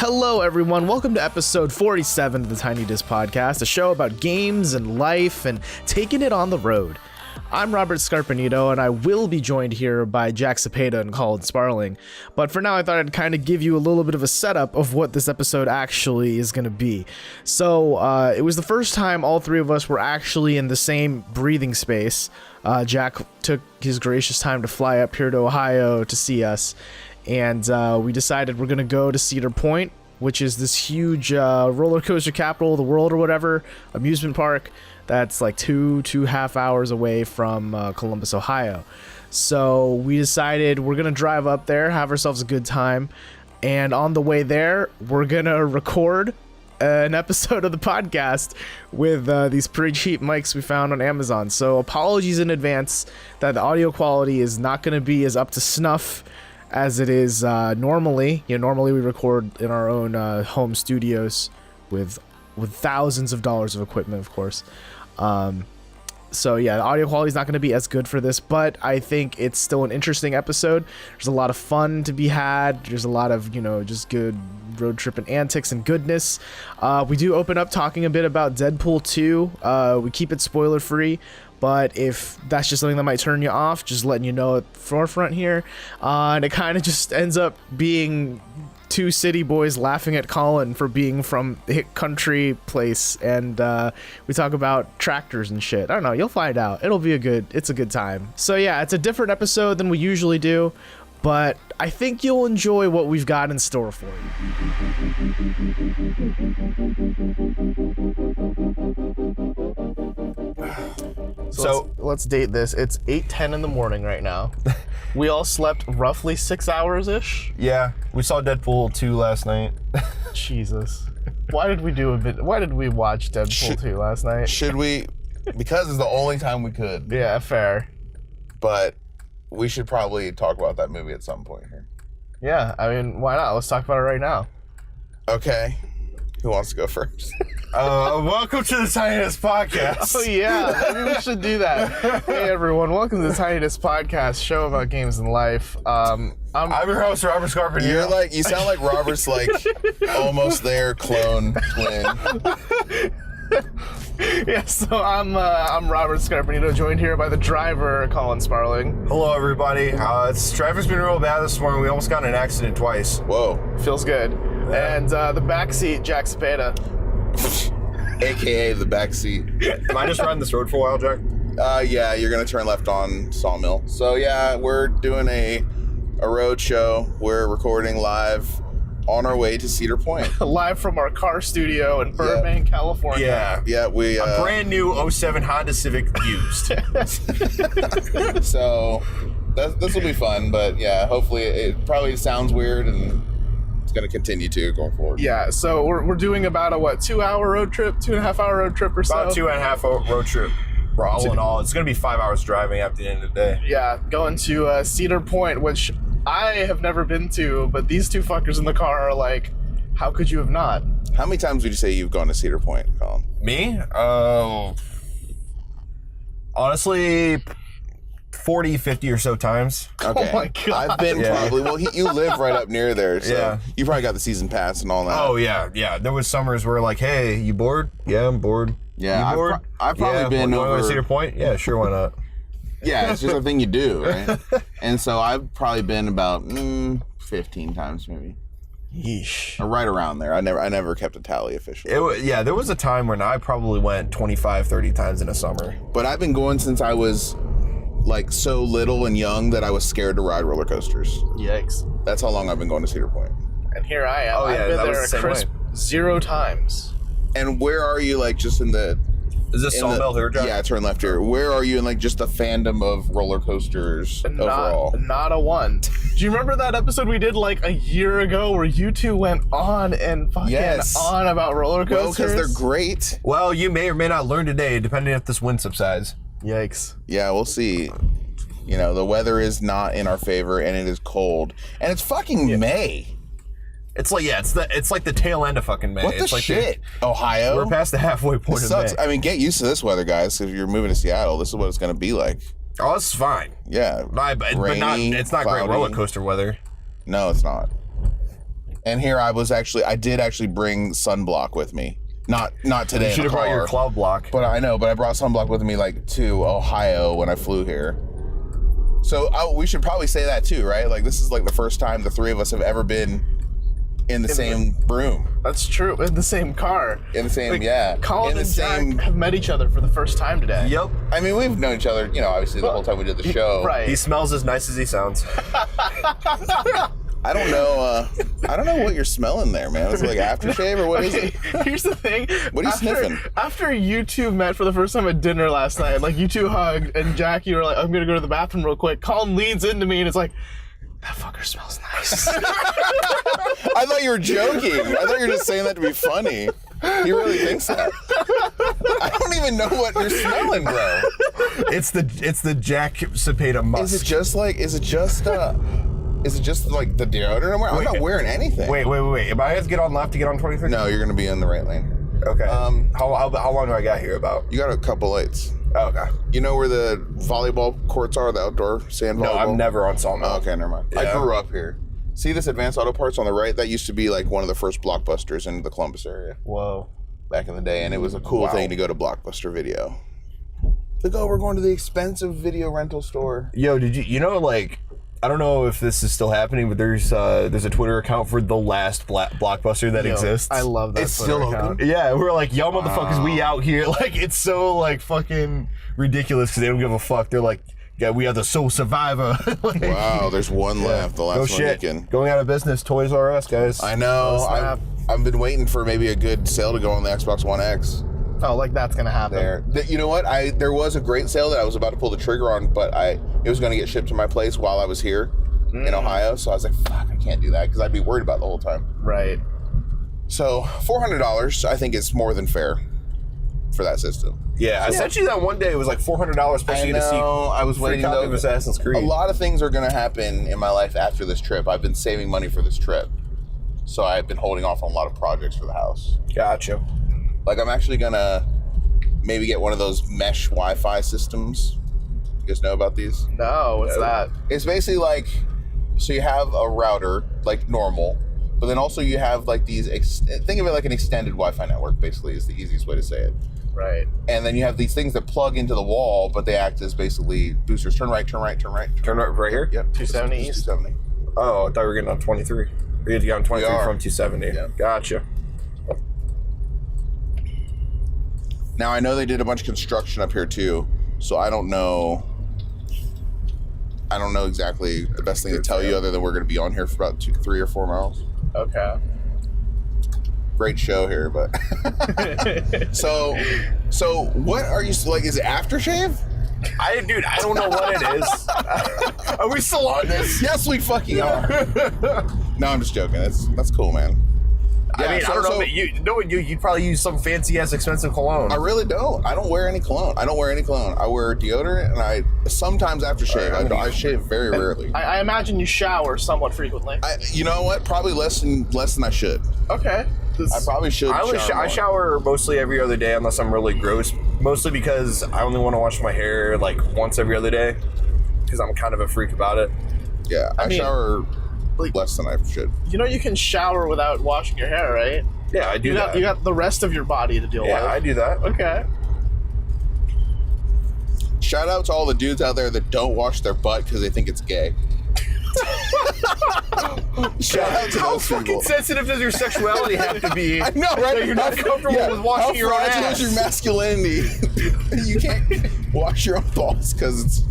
Hello, everyone. Welcome to episode 47 of the Tiny Disc Podcast, a show about games and life and taking it on the road. I'm Robert Scarpanito, and I will be joined here by Jack Cepeda and Colin Sparling. But for now, I thought I'd kind of give you a little bit of a setup of what this episode actually is going to be. So, it was the first time all three of us were actually in the same breathing space. Jack took his gracious time to fly up here to Ohio to see us. And we decided we're going to go to Cedar Point, which is this huge roller coaster capital of the world or whatever, amusement park that's like 2.5 hours away from Columbus, Ohio. So we decided we're going to drive up there, have ourselves a good time. And on the way there, we're going to record an episode of the podcast with these pretty cheap mics we found on Amazon. So apologies in advance that the audio quality is not going to be as up to snuff as it is normally. Normally we record in our own home studios with thousands of dollars of equipment, of course. So yeah, the audio quality is not going to be as good for this, but I think it's still an interesting episode. There's a lot of fun to be had. There's a lot of, just good road trip and antics and goodness. We do open up talking a bit about Deadpool 2. We keep it spoiler free, but if that's just something that might turn you off, just letting you know at the forefront here. And it kind of just ends up being two city boys laughing at Colin for being from a country place, and we talk about tractors and shit. I don't know, you'll find out. It's a good time. So yeah, it's a different episode than we usually do, but I think you'll enjoy what we've got in store for you. So let's date this. It's 8:10 in the morning right now. We all slept roughly 6 hours-ish. Yeah, we saw Deadpool 2 last night. Jesus. Why did we watch Deadpool 2 last night? Should we? Because it's the only time we could. Yeah, fair. But we should probably talk about that movie at some point here. Yeah, I mean, why not? Let's talk about it right now. Okay. Who wants to go first? Welcome to the Tiny Disc Podcast. Oh yeah, maybe we should do that. Hey everyone, welcome to the Tiny Disc Podcast, show about games and life. I'm your host, Robert Scarpanito. You sound like Robert's almost there clone twin. Yeah, so I'm Robert Scarpanito, joined here by the driver, Colin Sparling. Hello everybody. Traffic's been real bad this morning. We almost got in an accident twice. Whoa. Feels good. Yeah. And the backseat, Jack Cepeda. AKA the backseat. Am I just riding this road for a while, Jack? Yeah, you're gonna turn left on Sawmill. So yeah, we're doing a road show. We're recording live on our way to Cedar Point. Live from our car studio in Burbank, California. Yeah, we a brand new 07 Honda Civic used. So this will be fun, but yeah, hopefully it probably sounds weird and going to continue to going forward. Yeah, so we're doing about a 2-hour road trip, 2.5-hour road trip or so. About 2.5 road trip. All in all, it's going to be 5 hours driving at the end of the day. Yeah, going to Cedar Point, which I have never been to, but these two fuckers in the car are like, how could you have not? How many times would you say you've gone to Cedar Point, Colin? Me? Honestly, 40, 50 or so times. Okay. Oh my God. I've been probably, you live right up near there, so you probably got the season pass and all that. Oh, yeah. There was summers where like, hey, you bored? Yeah, I'm bored. Yeah, you bored? I've probably been over... to Cedar Point? Yeah, sure, why not? Yeah, it's just a thing you do, right? And so I've probably been about 15 times maybe. Yeesh. Or right around there. I never kept a tally officially. There was a time when I probably went 25, 30 times in a summer. But I've been going since I was so little and young that I was scared to ride roller coasters. Yikes. That's how long I've been going to Cedar Point. And here I am. Oh, yeah, I've been that there was the a crisp same way. 0 times. And where are you, just in the... Is this Sawmill here, John? Yeah, turn left here. Where are you in, just the fandom of roller coasters overall? Not a one. Do you remember that episode we did, a year ago where you two went on and fucking on about roller coasters? Well, because they're great. Well, you may or may not learn today, depending if this wind subsides. Yikes. Yeah, we'll see. The weather is not in our favor, and it is cold. And it's fucking May. It's like the tail end of fucking May. What the shit? Ohio? We're past the halfway point of May. I mean, get used to this weather, guys. If you're moving to Seattle, this is what it's going to be like. Oh, this is fine. Yeah. But Rainy, it's not cloudy. great roller coaster weather. No, it's not. And here I did actually bring sunblock with me. Not today. You should have brought your cloud block. But I brought sunblock with me like to Ohio when I flew here. So we should probably say that too, right? Like this is like the first time the three of us have ever been in the same room. That's true. In the same car. In the same, Colin and Jack have met each other for the first time today. Yep. I mean, we've known each other, obviously the whole time we did the show. Right. He smells as nice as he sounds. I don't know what you're smelling there, man. Is it like aftershave or what is it? Here's the thing. What are you sniffing? After you two met for the first time at dinner last night, like you two hugged, and Jack, you were like, I'm gonna go to the bathroom real quick. Colin leans into me and it's like, that fucker smells nice. I thought you were joking. I thought you were just saying that to be funny. He really thinks that. I don't even know what you're smelling, bro. It's the Jack Cepeda musk. Is it just like the deodorant I'm wearing? I'm not wearing anything. Wait. Am I have to get on left to get on 23? No, you're gonna be in the right lane. Okay. How long do I got here about? You got a couple lights. Oh, okay. You know where the volleyball courts are, the outdoor sand volleyball? No, I'm never on Sawmill. Oh, okay, never mind. Yeah. I grew up here. See this Advanced Auto Parts on the right? That used to be like one of the first Blockbusters in the Columbus area. Whoa. Back in the day, and it was a cool thing to go to Blockbuster Video. Like, we're going to the expensive video rental store. Yo, did you, I don't know if this is still happening, but there's a Twitter account for the last Blockbuster that exists. I love that. It's Twitter still account. open? Yeah, we're like, y'all motherfuckers, we out here. Like, it's so, fucking ridiculous because they don't give a fuck. They're like, yeah, we are the sole survivor. Wow, there's one left. The last one shit. weekend. Going out of business, Toys R Us, guys. I know. I've been waiting for maybe a good sale to go on the Xbox One X. Oh, like that's gonna happen. You know what? There was a great sale that I was about to pull the trigger on, but it was going to get shipped to my place while I was here in Ohio. So I was like, fuck, I can't do that because I'd be worried about it the whole time. Right. So $400, I think is more than fair for that system. Yeah, essentially that one day it was like $400 plus you get to see. I was waiting copy though. of Assassin's Creed. A lot of things are going to happen in my life after this trip. I've been saving money for this trip, so I've been holding off on a lot of projects for the house. Gotcha. Like I'm actually gonna maybe get one of those mesh Wi-Fi systems. You guys know about these? No, what's that? It's basically like, so you have a router like normal, but then also you have like these. Think of it like an extended Wi-Fi network. Basically, is the easiest way to say it. Right. And then you have these things that plug into the wall, but they act as basically boosters. Turn right, turn right, turn right. Turn right here? Yep. 270 east? 270. Oh, I thought we were getting on 23. We had to get on 23 from 270. Yeah. Gotcha. Now, I know they did a bunch of construction up here, too, so I don't know exactly the best thing to tell you other than we're going to be on here for about 3 or 4 miles. Okay. Great show here, but... So what are you... Like, is it aftershave? Dude, I don't know what it is. Are we still on this? Yes, we fucking are. No, I'm just joking. That's cool, man. Yeah, I mean, I don't know, but you'd probably use some fancy-ass expensive cologne. I really don't. I don't wear any cologne. I wear deodorant, and I sometimes aftershave. I shave very rarely. I imagine you shower somewhat frequently. You know what? Probably less than I should. Okay. I probably should. I shower mostly every other day unless I'm really gross. Mostly because I only want to wash my hair like once every other day because I'm kind of a freak about it. Yeah, I shower less than I should. You know you can shower without washing your hair, right? Yeah, I do that. You got the rest of your body to deal with. Yeah, I do that. Okay. Shout out to all the dudes out there that don't wash their butt because they think it's gay. Shout out to How those fucking people. sensitive does your sexuality have to be? I know, right? That you're not comfortable with washing your own How fragile ass? is your masculinity? You can't wash your own balls because it's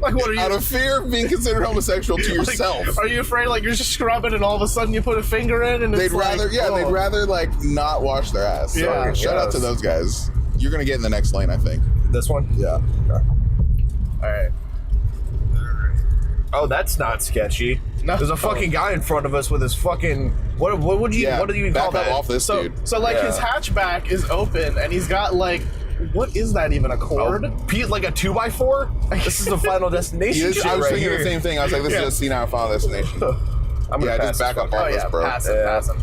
Like, what are you? out of fear of being considered homosexual to yourself. Are you afraid like you're just scrubbing and all of a sudden you put a finger in and They'd it's rather like not wash their ass. Yeah, So, shout out to those guys. You're gonna get in the next lane, I think. This one? Yeah. Okay. All right. Oh, that's not sketchy. No. There's a fucking guy in front of us with his fucking what do you even call back that? off this dude. So like his hatchback is open and he's got like, what is that even, a cord? Like a 2x4? This is the Final Destination shit I was right thinking here. the same thing. I was like, this is a senile Final Destination. I'm gonna just back up off this, bro. Pass him.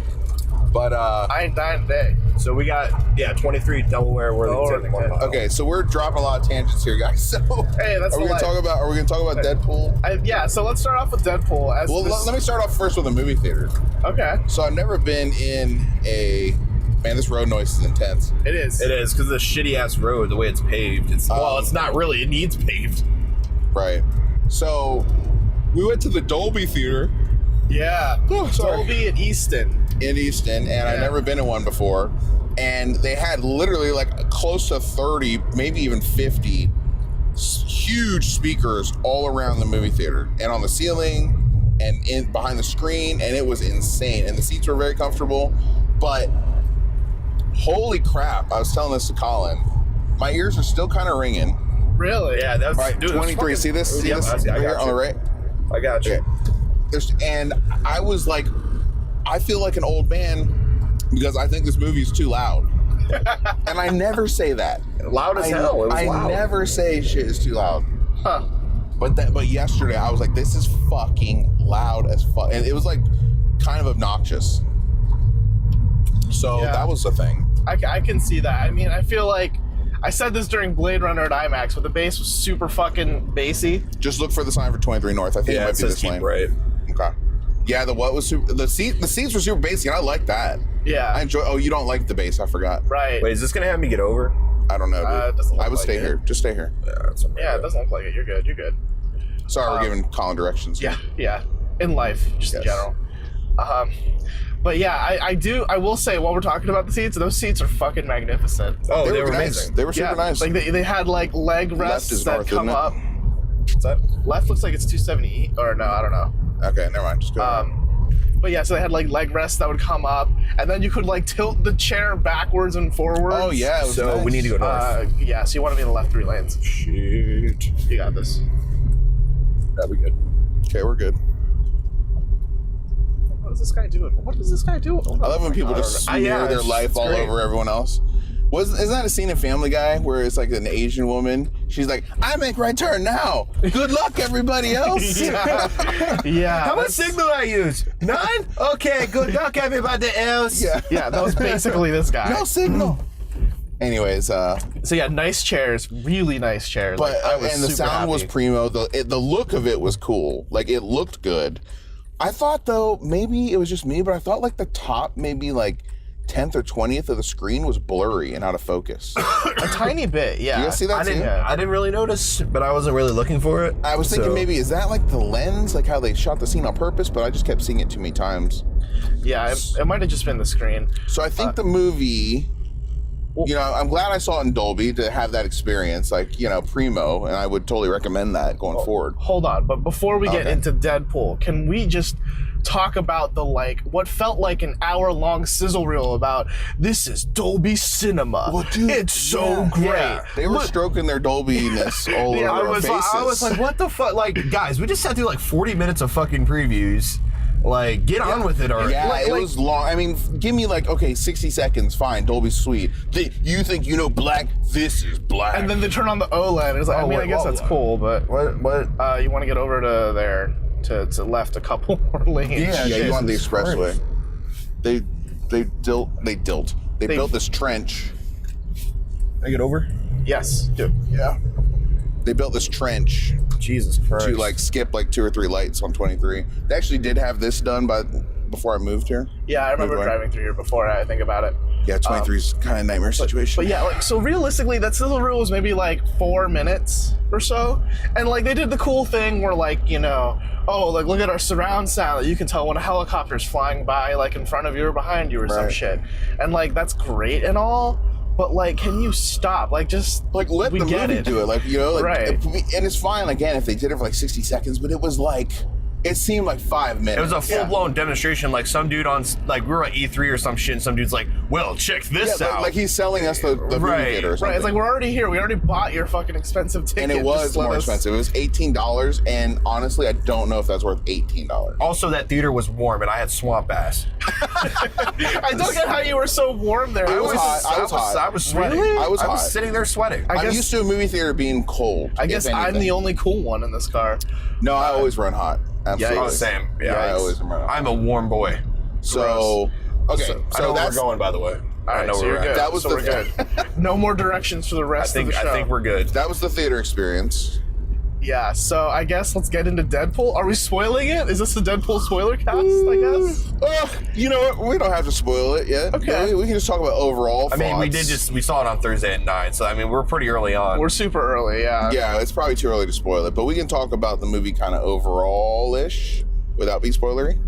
But I ain't dying today. So we got 23 Delaware Worthington. Okay, so we're dropping a lot of tangents here, guys. So Hey, that's are we gonna talk about Deadpool? Yeah, so let's start off with Deadpool. Let me start off first with a movie theater. Okay. So I've never been in a... Man, this road noise is intense. It is because of the shitty ass road, the way it's paved. It's not really. It needs paved. Right. So we went to the Dolby Theater. Yeah. Dolby in Easton. And I've never been in one before. And they had literally like close to 30, maybe even 50 huge speakers all around the movie theater and on the ceiling and behind the screen, and it was insane. And the seats were very comfortable, but holy crap, I was telling this to Colin, my ears are still kind of ringing. Really? Yeah, that's right. 23. See this? See this? I got you. On the right? I got you. Okay. And I was like, I feel like an old man because I think this movie is too loud. And I never say that. Loud as hell. It was loud. I never say shit is too loud. Huh. But yesterday I was like, this is fucking loud as fuck. And it was like kind of obnoxious. So that was the thing. I can see that. I mean, I feel like I said this during Blade Runner at IMAX, but the bass was super fucking bassy. Just look for the sign for 23 North. I think it might be this lane. Right. Okay. Yeah, the seats were super bassy, and I like that. Yeah. I enjoy. Oh, you don't like the bass? I forgot. Right. Wait, is this gonna have me get over? I don't know, dude. It doesn't look I would like stay it. here. Just stay here. Yeah, it doesn't look like it. You're good. You're good. Sorry, we're giving Colin directions. Yeah. In life, just in general. But yeah, I will say, while we're talking about the seats, those seats are fucking magnificent. Oh, they were nice. amazing. They were super nice. Like they had like leg rests that north, come isn't it? up. What's that? Left looks like it's 270, or no, I don't know. Okay, never mind. Just go. But yeah, so they had like leg rests that would come up, and then you could like tilt the chair backwards and forwards. Oh yeah. So we need to go north. Yeah, so you want to be in the left 3 lanes. Shoot. You got this. That'd be good. Okay, we're good. What is this guy doing? I love when people just smear their life all over everyone else. Isn't that a scene in Family Guy where it's like an Asian woman? She's like, I make right turn now. Good luck, everybody else. Yeah. How much signal I use? None? Okay, good luck, everybody else. Yeah, that was basically this guy. No signal. Anyways, So yeah, nice chairs, really nice chairs. but Like, I was and the super sound was happy. primo. The look of it was cool. Like it looked good. I thought though maybe it was just me, but I thought like the top maybe like 10th or 20th of the screen was blurry and out of focus. a tiny bit. Yeah. You guys see that I too? didn't really notice, but I wasn't really looking for it. I was thinking maybe is that like the lens, like how they shot the scene on purpose, but I just kept seeing it too many times. Yeah, it might have just been the screen. So I think the movie, you know, I'm glad I saw it in Dolby to have that experience, like, you know, primo, and I would totally recommend that going forward. Hold on, but before we get Okay. into Deadpool, can we just talk about the what felt like an hour-long sizzle reel about this is Dolby Cinema. Well, dude, it's so great. yeah. They were stroking their Dolby-ness all over our faces. I was like, what the fuck? Like, guys, we just sat through like 40 minutes of fucking previews. Like, get on with it already. Yeah, it was long. I mean, give me like, okay, 60 seconds, fine, Dolby's sweet. You think you know black? This is black. And then they turn on the OLED, and it's like, I guess that's cool, but What? you want to get over to there, to left a couple more lanes. yeah, you want the Jesus expressway. Christ. They built this trench. Can I get over? Yes, dude. Yeah. They built this trench Jesus Christ. to like skip like 2 or 3 lights on 23. They actually did have this done before I moved here. Yeah, I remember Moved away. driving through here before I think about it. Yeah, 23's kind of nightmare situation. But yeah, like, so realistically, that sizzle reel was maybe like 4 minutes or so. And like they did the cool thing where like, you know, oh, like look at our surround sound that you can tell when a helicopter's flying by like in front of you or behind you or some Right. shit. And like that's great and all, but like can you stop? Like just Like let we the get movie it. do it. Like, you know, like, Right. and it's fine again if they did it for like 60 seconds, but it was like it seemed like 5 minutes. It was a full-blown demonstration. Like some dude on, like we were at E3 or some shit, and some dude's like, "Well, check this out." like he's selling us the movie Right. theater or something. Right, it's like we're already here. We already bought your fucking expensive ticket. and it was Just let more us- expensive. It was $18, and honestly, I don't know if that's worth $18. Also, that theater was warm, and I had swamp ass. I don't get how you were so warm there. It was hot. I was hot. I was sweating. Really? I was hot. sitting there sweating. I I'm guess- used to a movie theater being cold. I guess if I'm anything. the only cool one in this car. No, I always run hot. Absolutely. Oh, same. Yeah, I always run hot. I'm a warm boy. So, okay. I know So where that's we're going, by the way. All right, know so where you're we're at. good. That was so the- we're good. No more directions for the rest of the show. I think we're good. That was the theater experience. Yeah, so I guess let's get into Deadpool. Are we spoiling it? Is this a Deadpool spoiler cast, I guess? You know what? We don't have to spoil it yet. Okay. We can just talk about overall I mean, thoughts. we saw it on Thursday at 9, so I mean, we're pretty early on. We're super early, yeah. Yeah, it's probably too early to spoil it, but we can talk about the movie kind of overall-ish without being spoilery.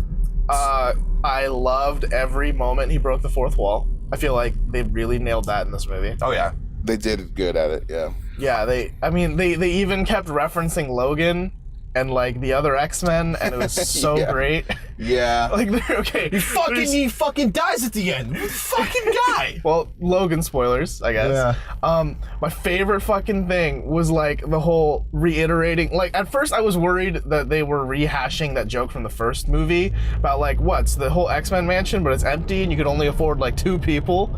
I loved every moment he broke the fourth wall. I feel like they really nailed that in this movie. Oh, yeah. They did good at it, yeah. Yeah, they even kept referencing Logan and like the other X-Men, and it was so Yeah. great. Yeah. Like, they're okay. He fucking dies at the end. Fucking guy. Well, Logan spoilers, I guess. Yeah. My favorite fucking thing was like the whole reiterating. Like, at first I was worried that they were rehashing that joke from the first movie about like, what's the whole X-Men mansion, but it's empty and you could only afford like 2 people.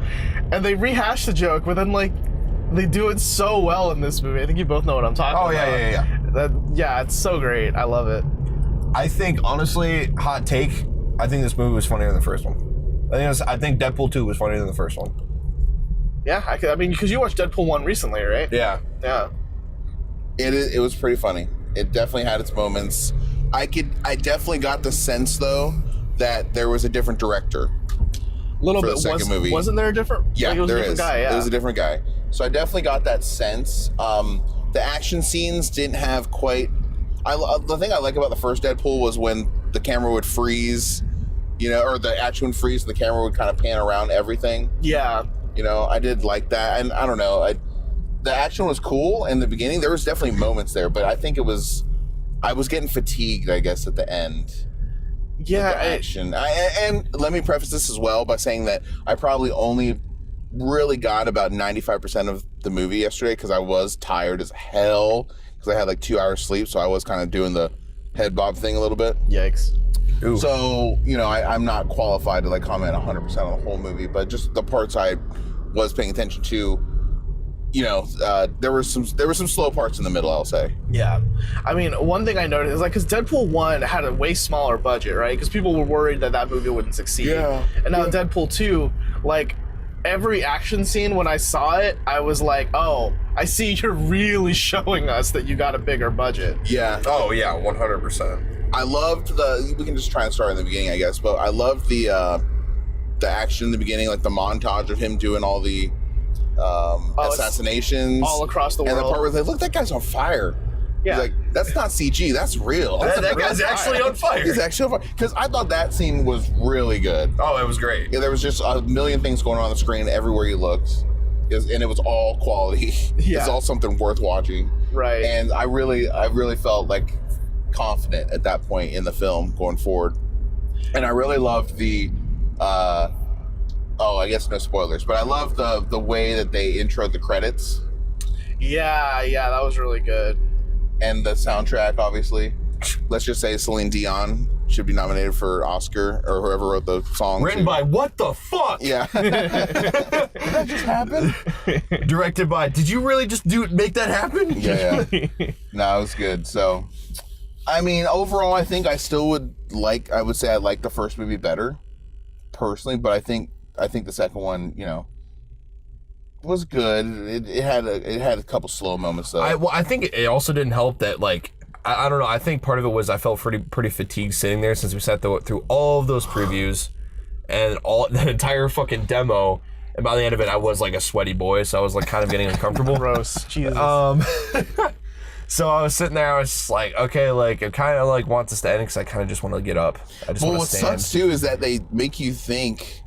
And they rehashed the joke, but then like they do it so well in this movie. I think you both know what I'm talking about. Oh, yeah. Yeah, it's so great. I love it. I think, honestly, hot take, I think this movie was funnier than the first one. I think Deadpool 2 was funnier than the first one. Yeah, I mean, because you watched Deadpool 1 recently, right? Yeah. Yeah. It was pretty funny. It definitely had its moments. I definitely got the sense, though, that there was a different director. Little For bit. the second movie. Wasn't there a different? Yeah, like, it was there a different is. guy, yeah. It was a different guy. So I definitely got that sense. The action scenes didn't have quite... the thing I like about the first Deadpool was when the camera would freeze, or the action would freeze and the camera would kind of pan around everything. Yeah. I did like that. And I don't know, the action was cool in the beginning. There was definitely moments there, but I think I was getting fatigued, I guess, at the end. Yeah. The action. And let me preface this as well by saying that I probably only really got about 95% of the movie yesterday because I was tired as hell because I had like 2 hours sleep, so I was kind of doing the head bob thing a little bit. Yikes. Ooh. So, I'm not qualified to like comment 100% on the whole movie, but just the parts I was paying attention to, there were some slow parts in the middle, I'll say. Yeah. I mean, one thing I noticed is like, because Deadpool 1 had a way smaller budget, right? Because people were worried that movie wouldn't succeed. Yeah. And now Deadpool 2, like, every action scene when I saw it, I was like, oh, I see you're really showing us that you got a bigger budget. Yeah. Oh, yeah, 100%. I loved we can just try and start in the beginning, I guess, but I loved the action in the beginning, like the montage of him doing all the assassinations all across the world. And the part where they look, that guy's on fire. Yeah. He's like, that's not CG, that's real. That guy's actually on fire. He's actually on fire. Because I thought that scene was really good. Oh, it was great. Yeah, there was just a million things going on the screen everywhere you looked. And it was all quality. Yeah. It's all something worth watching. Right. And I really felt like confident at that point in the film going forward. And I really loved the I guess no spoilers, but I love the way that they introed the credits Yeah, that was really good. and the soundtrack. Obviously, let's just say Celine Dion should be nominated for Oscar or whoever wrote the song. Written by what the fuck? Yeah. Did that just happen? Directed by, did you really just make that happen? Yeah. No, it was good. So, I mean, overall, I think I still I would say I like the first movie better, personally, but I think the second one, was good. It had a couple slow moments though. I think it also didn't help that, like, I don't know. I think part of it was I felt pretty fatigued sitting there since we sat through all of those previews and all the entire fucking demo. And by the end of it, I was like a sweaty boy, so I was like kind of getting uncomfortable. Gross. Jesus. So I was sitting there, I was just like, okay, like, I kind of like want this to end because I kind of just want to get up. I just want to what stand. sucks too is that they make you think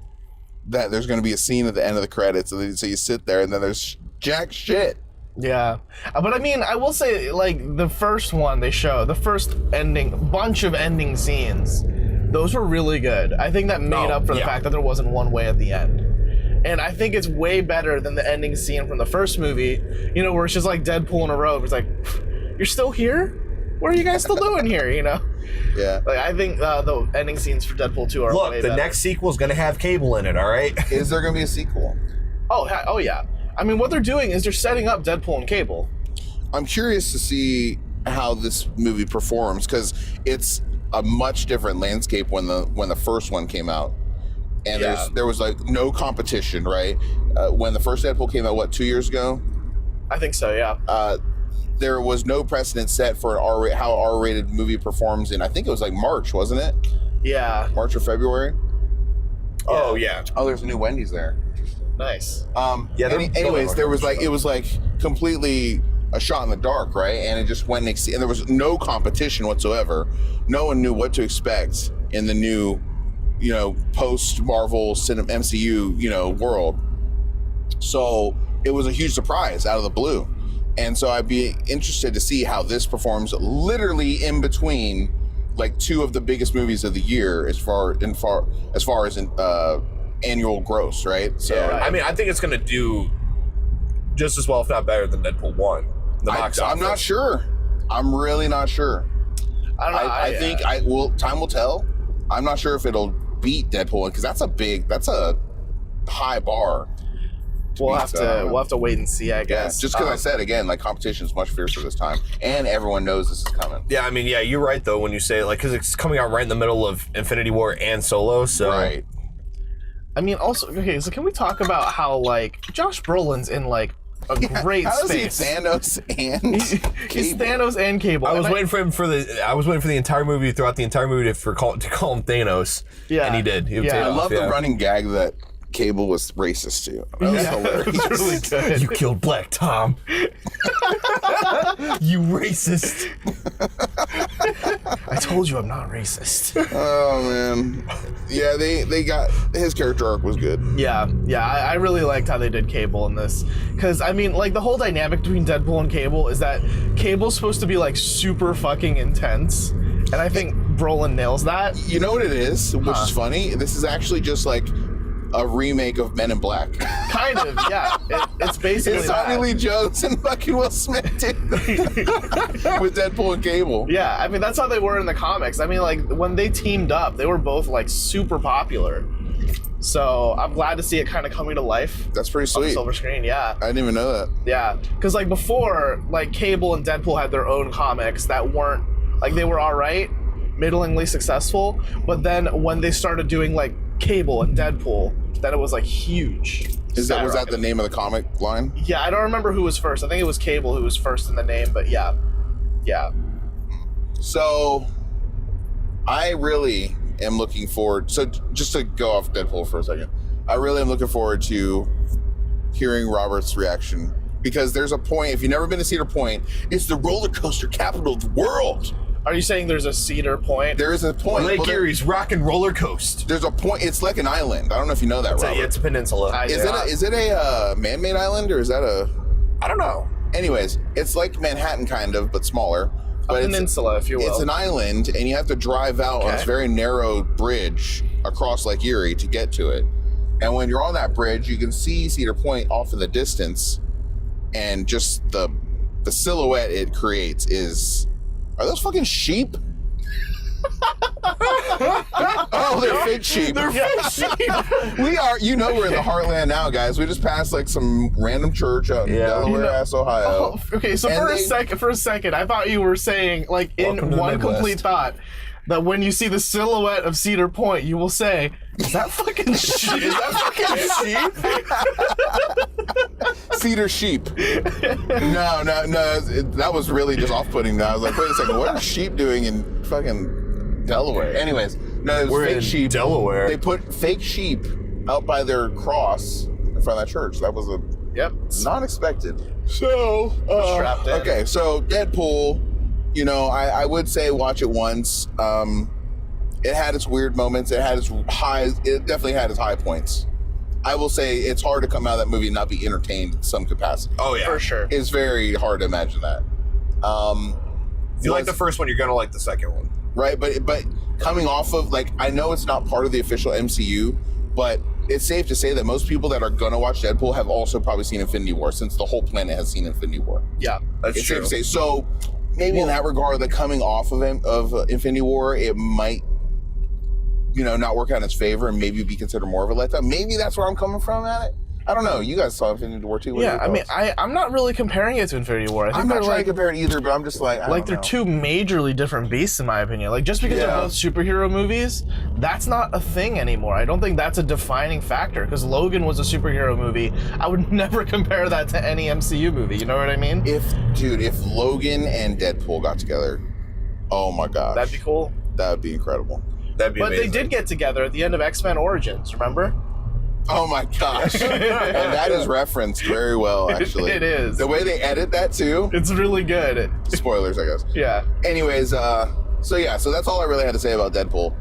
that there's going to be a scene at the end of the credits, and so you sit there, and then there's jack shit. Yeah, but I mean, I will say, like, the first one they show, the first bunch of ending scenes, those were really good. I think that made up for the fact that there wasn't one way at the end. And I think it's way better than the ending scene from the first movie, where it's just like Deadpool in a robe. It's like, you're still here? What are you guys still doing here, Yeah. Like, I think the ending scenes for Deadpool 2 are way Look, better. the next sequel's going to have Cable in it, all right? Is there going to be a sequel? Oh, yeah. I mean, what they're doing is they're setting up Deadpool and Cable. I'm curious to see how this movie performs because it's a much different landscape when the first one came out. and there was like no competition, right? When the first Deadpool came out, 2 years ago? I think so, yeah. There was no precedent set for how R-rated movie performs in, I think it was like March, wasn't it? Yeah. March or February? Oh, yeah. Oh, there's a new Wendy's there. Nice. Anyways, it was like completely a shot in the dark, right? And it just went and there was no competition whatsoever. No one knew what to expect in the new, post Marvel MCU, world. So it was a huge surprise out of the blue. And so I'd be interested to see how this performs literally in between like two of the biggest movies of the year as far as annual gross, right? So yeah, I mean, I think it's going to do just as well, if not better, than Deadpool 1. I'm not sure. I'm really not sure. I don't know. I think time will tell. I'm not sure if it'll beat Deadpool because that's a high bar. We'll have to wait and see, I guess. Yeah, just because I said again, like competition is much fiercer this time, and everyone knows this is coming. Yeah, I mean, yeah, you're right though when you say like because it's coming out right in the middle of Infinity War and Solo, so right. I mean, also, okay, so can we talk about how like Josh Brolin's in like a great space? He Thanos and he's Thanos and Cable. I was waiting for the entire movie throughout the entire movie to call him Thanos. Yeah, and he did. I love the running gag that Cable was racist too. That was hilarious. Really good. You killed Black Tom. You racist. I told you I'm not racist. Oh man. Yeah, they got his character arc was good. Yeah, I really liked how they did Cable in this. Because I mean, like the whole dynamic between Deadpool and Cable is that Cable's supposed to be like super fucking intense. And I think Brolin nails that. You know what it is, which is funny? This is actually just like a remake of Men in Black. Kind of, yeah. It's basically Tommy Lee Jones and fucking Will Smith did with Deadpool and Cable. Yeah, I mean, that's how they were in the comics. I mean, like, when they teamed up, they were both, like, super popular. So I'm glad to see it kind of coming to life. That's pretty sweet. On the silver screen, yeah. I didn't even know that. Yeah, because, like, before, like, Cable and Deadpool had their own comics that weren't, like, they were all right, middlingly successful, but then when they started doing, like, Cable and Deadpool, then it was like huge. Was that the name of the comic line? Yeah, I don't remember who was first. I think it was Cable who was first in the name, but yeah. So I really am looking forward. So just to go off Deadpool for a second, I really am looking forward to hearing Robert's reaction because there's a point. If you've never been to Cedar Point, it's the roller coaster capital of the world. Are you saying there's a Cedar Point? There is a point. Lake Erie's rock and roller coast. There's a point. It's like an island. I don't know if you know that, Robert. It's a peninsula. Is it a man-made island or is that a? I don't know. Anyways, it's like Manhattan kind of, but smaller. But peninsula, if you will. It's an island, and you have to drive out on this very narrow bridge across Lake Erie to get to it. And when you're on that bridge, you can see Cedar Point off in the distance, and just the silhouette it creates is. Are those fucking sheep? Oh, they're fake sheep. They're fake sheep. We're in the heartland now, guys. We just passed like some random church out in Delaware, Ohio. Oh, okay, so for a second, I thought you were saying, like, in one complete thought, that when you see the silhouette of Cedar Point, you will say, is that fucking sheep? Is that fucking sheep? Cedar sheep. No. That was really just off-putting. Now I was like, wait a second, what are sheep doing in fucking Delaware? Anyways, no, it was fake sheep. Delaware. They put fake sheep out by their cross in front of that church. That was not expected. So, okay, so Deadpool. I would say watch it once. It had its weird moments. It had its highs. It definitely had its high points. I will say it's hard to come out of that movie and not be entertained in some capacity. Oh yeah, for sure. It's very hard to imagine that. If you like the first one, you're gonna like the second one, right? But coming off of I know it's not part of the official MCU, but it's safe to say that most people that are gonna watch Deadpool have also probably seen Infinity War, since the whole planet has seen Infinity War. Yeah, that's true. Safe to say. So maybe in that regard, coming off of Infinity War, it might. Not work out in its favor and maybe be considered more of a letdown. Maybe that's where I'm coming from at it. I don't know. You guys saw Infinity War too. What are Yeah, your I mean, thoughts? I'm not really comparing it to Infinity War. I think I'm not they're trying like, to compare it either, but I'm just like, I like don't they're know. two majorly different beasts in my opinion. Like just because they're Yeah. both superhero movies, that's not a thing anymore. I don't think that's a defining factor because Logan was a superhero movie. I would never compare that to any MCU movie. You know what I mean? If Logan and Deadpool got together, oh my gosh, That'd be cool. that would be incredible. That'd be But amazing. they did get together at the end of X-Men Origins. Remember? Oh my gosh, and that is referenced very well, actually. It is. The way they edit that too. It's really good. Spoilers, I guess. Yeah. Anyways, so that's all I really had to say about Deadpool.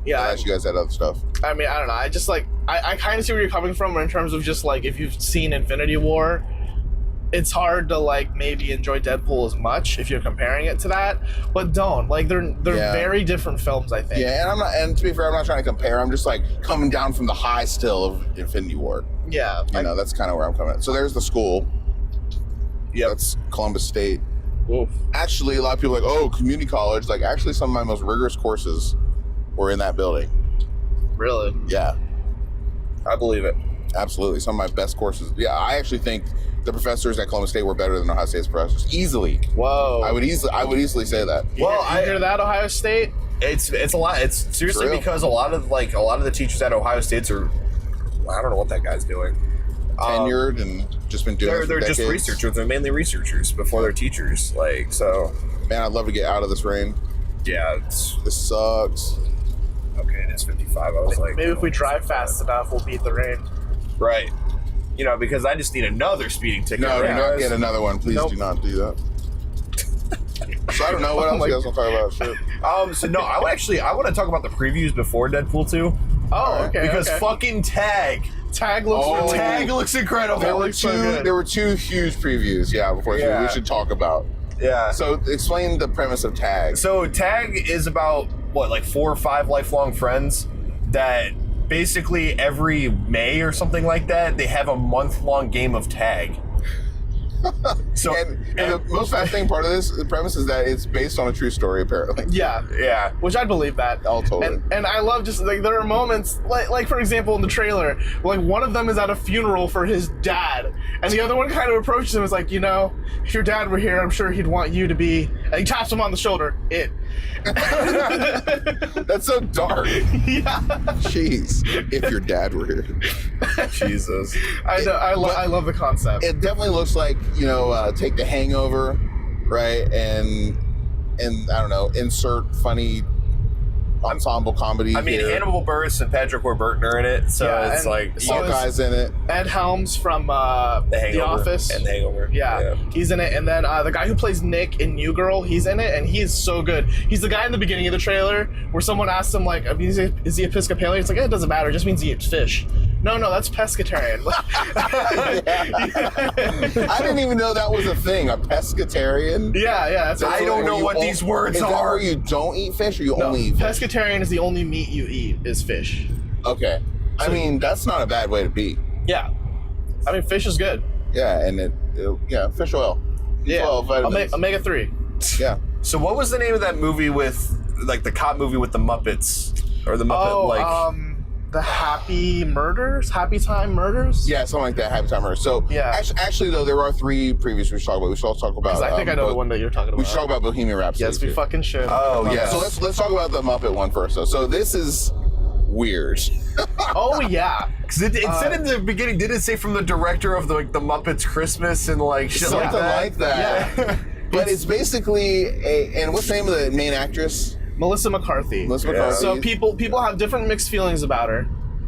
Yeah. Unless you guys had other stuff. I mean, I don't know. I just like I kind of see where you're coming from in terms of just like if you've seen Infinity War, it's hard to like maybe enjoy Deadpool as much if you're comparing it to that. But don't like they're Yeah. very different films. I think. Yeah, and to be fair, I'm not trying to compare. I'm just like coming down from the high still of Infinity War. Yeah. You know, that's kind of where I'm coming at. So there's the school. Yep. That's Columbus State. Oof. Actually, a lot of people are like, oh, community college. Like, actually, some of my most rigorous courses were in that building. Really? Yeah, I believe it. absolutely. Some of my best courses. Yeah, I actually think the professors at Columbus State were better than Ohio State's professors. Easily. Whoa. I would easily say that. Well, you hear that, Ohio State? It's a lot. It's seriously True. because a lot of the teachers at Ohio State's are, I don't know what that guy's doing. Tenured and just been doing it They're for just decades. researchers. They're mainly researchers before they're teachers. Like so. Man, I'd love to get out of this rain. Yeah. It's This sucks. okay. It is 55. I was like, Maybe if we drive fast enough, we'll beat the rain. right. You know, because I just need another speeding ticket. No, do right? not get another one. Please Nope. do not do that. So I don't know what else you guys want to talk about. Shit. So no, I want to talk about the previews before Deadpool 2 Okay. because okay. fucking Tag Tag looks Oh. really Tag looks incredible. There were looks so two. good. There were two huge previews. Yeah, before Yeah. we should talk about. Yeah. So explain the premise of Tag. So Tag is about what, like 4 or 5 lifelong friends that basically every May or something like that, they have a month-long game of Tag. So And the most fascinating part of this, the premise is that it's based on a true story, apparently. Yeah. yeah. Which I believe that. Oh, totally. And I love just like there are moments like for example in the trailer, like one of them is at a funeral for his dad, and the other one kind of approaches him and is like, you know, if your dad were here, I'm sure he'd want you to be. And he taps him on the shoulder. That's so dark. Yeah. Jeez. If your dad were here. Jesus. I know. I love the concept. It definitely looks like, take The Hangover, right? And I don't know, insert funny ensemble comedy. I mean, here. Hannibal Buress and Patrick Warburton are in it, so Yeah, it's and like so Hawkeye's in it. Ed Helms from The The Hangover Office. and The Hangover. Yeah, he's in it. And then the guy who plays Nick in New Girl, he's in it, and he is so good. He's the guy in the beginning of the trailer where someone asks him, like, is he Episcopalian? It's like, it doesn't matter. It just means he eats fish. No, that's pescatarian. I didn't even know that was a thing, a pescatarian. Yeah, that's I it. don't Where know you what these words is that are. where you don't eat fish or you No, only eat fish? pescatarian is the only meat you eat is fish. Okay. I mean, that's not a bad way to be. Yeah. I mean, fish is good. Yeah, and fish oil. Yeah. 12 vitamins. Omega-3. Yeah. So what was the name of that movie with, like, the cop movie with the Muppets? Or the Muppet, The Happy Time Murders? Yeah, something like that. Happy Time Murder. So, Yeah. actually, though, there are 3 previews we should talk about. We should also talk about. Because I think I know the one that you're talking about. We should talk about Bohemian Rhapsody. Yes, we too. fucking should. Oh, Yeah. yes. So let's talk about the Muppet one first. So this is weird. Oh, yeah. Because it said in the beginning, did it say from the director of the Muppets Christmas and like shit Something like that? like that. But it's basically and what's the name of the main actress? Melissa McCarthy. Melissa McCarthy. So people have different mixed feelings about her.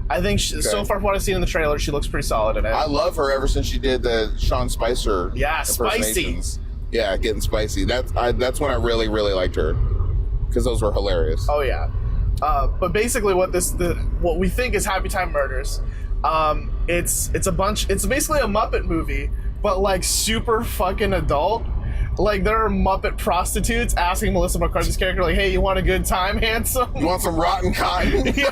I think so far from what I've seen in the trailer, she looks pretty solid in it. I love her ever since she did the Sean Spicer. Yeah, spicy. impersonations. Yeah, getting spicy. That's when I really, really liked her because those were hilarious. Oh yeah. But basically, what we think is Happy Time Murders, it's basically a Muppet movie, but like super fucking adult. Like, there are Muppet prostitutes asking Melissa McCarthy's character, like, hey, you want a good time, handsome? You want some rotten cotton? Yeah,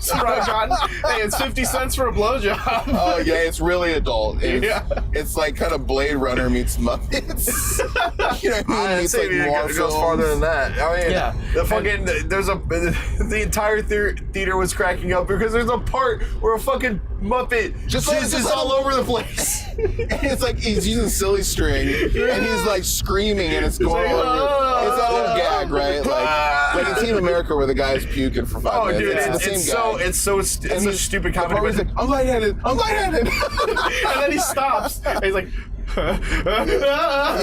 some rotten cotton. Hey, it's 50 cents for a blowjob. Oh, yeah, it's really adult. It's like kind of Blade Runner meets Muppets. You know what I mean? I'd It's say like it noir goes films. farther than that. I mean, Yeah. the fucking, the entire theater was cracking up because there's a part where a fucking Muppet Just jizzes all over the place. And it's like he's using silly string, and he's like screaming, and it's going like, over. It's that old gag, right? Like in Team America where the guy's puking for 5 minutes. Dude, It's the same gag. it's such stupid comedy. He's like, I'm lightheaded. I'm lightheaded. And then he stops. And he's like,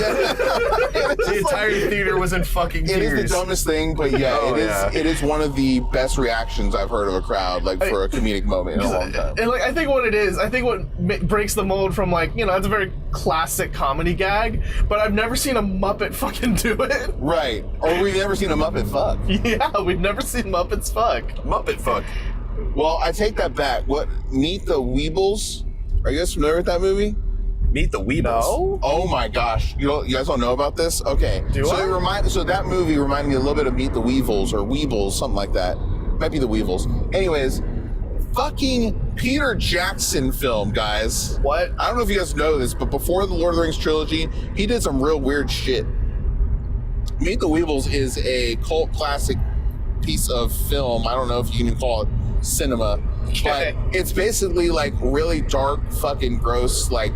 The entire theater was in fucking It tears. is the dumbest thing, but it is one of the best reactions I've heard of a crowd, like for a comedic moment in a long time. and like, I think what breaks the mold from, like, you know, it's a very classic comedy gag, but I've never seen a Muppet fucking do it. Right. Or we've never seen a Muppet fuck. Yeah, we've never seen Muppets fuck. Muppet fuck. Well, I take that back. Meet the Weebles? Are you guys familiar with that movie? Meet the Weebles. No? Oh my gosh! You guys don't know about this? Okay. So that movie reminded me a little bit of Meet the Weevils or Weebles, something like that. Might be the Weevils. Anyways, fucking Peter Jackson film, guys. What? I don't know if you guys know this, but before the Lord of the Rings trilogy, he did some real weird shit. Meet the Weevils is a cult classic piece of film. I don't know if you can call it cinema, but it's basically like really dark, fucking gross, like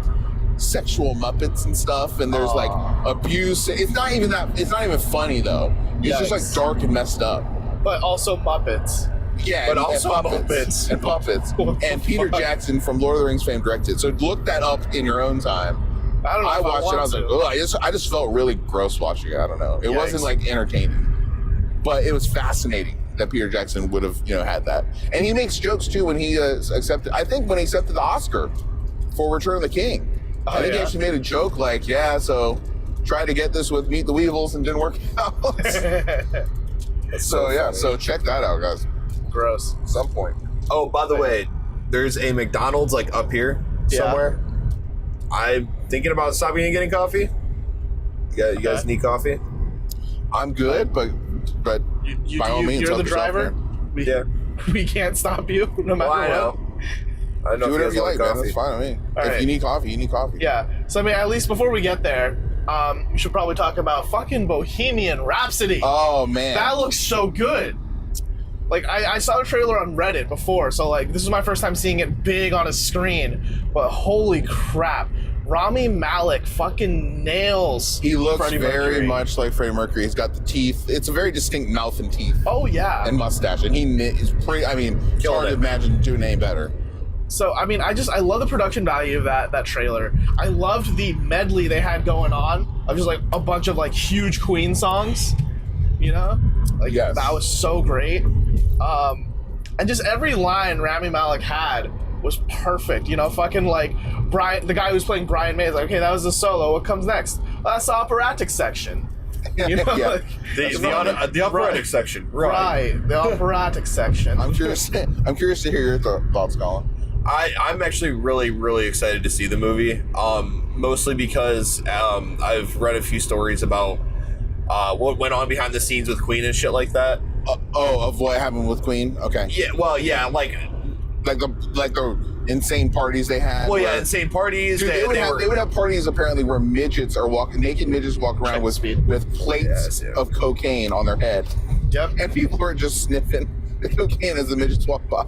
sexual Muppets and stuff, and there's like abuse. It's not even funny though. It's just like dark and messed up. But also Muppets. Yeah, But and also puppets. And puppets. And Peter Jackson from Lord of the Rings fame directed. So look that up in your own time. I don't know. I if watched it. I was want like, to. ugh, I just felt really gross watching it. I don't know. It Yikes. wasn't like entertaining, but it was fascinating that Peter Jackson would have, had that. And he makes jokes too when he accepted. I think when he accepted the Oscar for Return of the King, I think he actually made a joke like, "Yeah, so tried to get this with Meet the Weevils and didn't work out." So check that out, guys. Gross. At some point. Oh, by the way, there's a McDonald's like up here somewhere. I'm thinking about stopping and getting coffee. You guys need coffee? I'm good, but by all means, you're help the yourself, driver. man. We can't stop you, no matter Well, what. I know. I know Do if whatever guys you want like, man. coffee. That's fine with me. All If right. you need coffee, you need coffee. Yeah. So I mean, at least before we get there, we should probably talk about fucking Bohemian Rhapsody. Oh man, That looks so good. Like, I saw the trailer on Reddit before, so like this is my first time seeing it big on a screen. But holy crap, Rami Malek fucking nails. he looks Freddie very Mercury. much like Freddie Mercury. He's got the teeth. It's a very distinct mouth and teeth Oh yeah. and mustache, and he is pretty. I mean, it's Killed hard to it. imagine doing any better. So I mean, I love the production value of that trailer. I loved the medley they had going on of just like a bunch of like huge Queen songs. Like Yes. that was so great. And just every line Rami Malek had was perfect. Fucking like Brian, the guy who's playing Brian May is like, okay, that was the solo. What comes next? Well, that's the operatic section. Yeah. Like, The operatic section. right, the operatic section. I'm curious. I'm curious to hear your thoughts, Colin. I'm actually really, really excited to see the movie. Mostly because I've read a few stories about what went on behind the scenes with Queen and shit like that. Of what happened with Queen? Okay. Yeah, well, yeah, like the insane parties they had. well, yeah, where- insane parties. Dude, they would have parties apparently where naked midgets walk around with plates Yes, yeah. of cocaine on their head, Yep. and people are just sniffing the cocaine as the midgets walk by.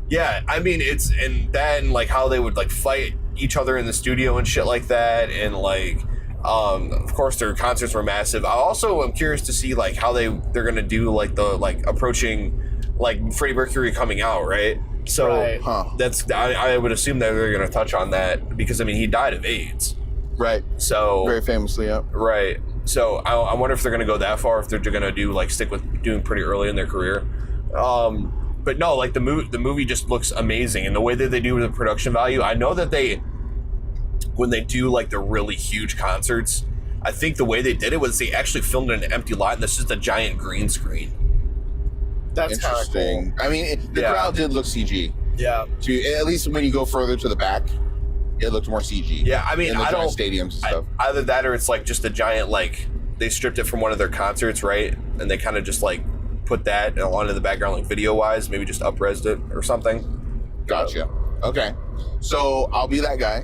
Yeah, I mean and like how they would like fight each other in the studio and shit like that, and like of course their concerts were massive. I also am curious to see like how they're gonna do like the like approaching like Freddie Mercury coming out, right? So Right. that's I would assume that they're gonna touch on that because I mean he died of AIDS. Right. So Very famously, yeah. right. So I wonder if they're gonna go that far, if they're gonna do like stick with doing pretty early in their career. But no, like the movie just looks amazing, and the way that they do the production value, I know that when they do like the really huge concerts, I think the way they did it was they actually filmed in an empty lot, and this is a giant green screen. That's kind of cool. Interesting. I mean, the Yeah. crowd did look CG. Yeah. At least when you go further to the back, It looked more CG. Yeah, I mean, in the I giant don't stadiums and stuff. Either that or it's like just a giant like they stripped it from one of their concerts, right? And they kind of just like put that onto the background, like video wise, maybe just up-resed it or something. Gotcha. Okay, so I'll be that guy.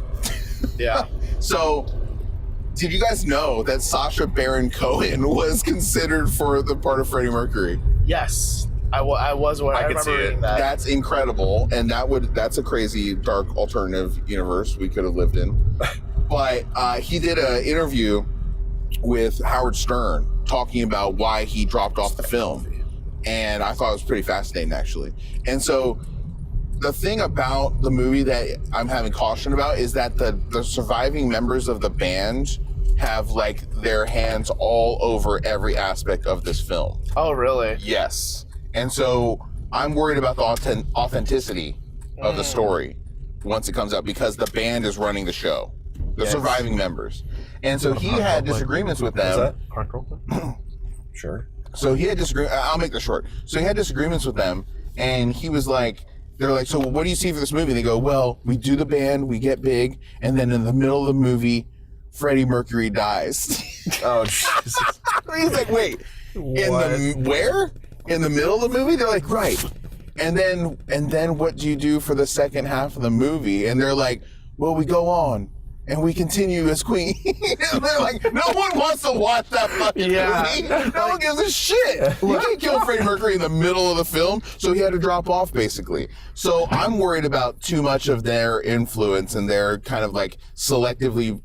Yeah. So, did you guys know that Sacha Baron Cohen was considered for the part of Freddie Mercury? Yes. I was aware. I could see remember it. reading that. That's incredible, and that's a crazy dark alternative universe we could have lived in. But he did an interview with Howard Stern talking about why he dropped off the film, and I thought it was pretty fascinating actually. And so the thing about the movie that I'm having caution about is that the surviving members of the band have like their hands all over every aspect of this film. Oh, really? Yes. And so I'm worried about the authenticity of the story once it comes out because the band is running the show, the surviving members. And so he had disagreements with them. Sure. So he had I'll make this short. So he had disagreements with them, and he was like, they're like, so what do you see for this movie? And they go, well, we do the band, we get big, and then in the middle of the movie, Freddie Mercury dies. Oh, Jesus. He's like, wait, where? In the middle of the movie? They're like, right. And then what do you do for the second half of the movie? And they're like, well, we go on and we continue as Queen. And they're like, no one wants to watch that fucking movie. No one gives a shit. You can't kill Freddie Mercury in the middle of the film, so he had to drop off basically. So I'm worried about too much of their influence and their kind of like selectively,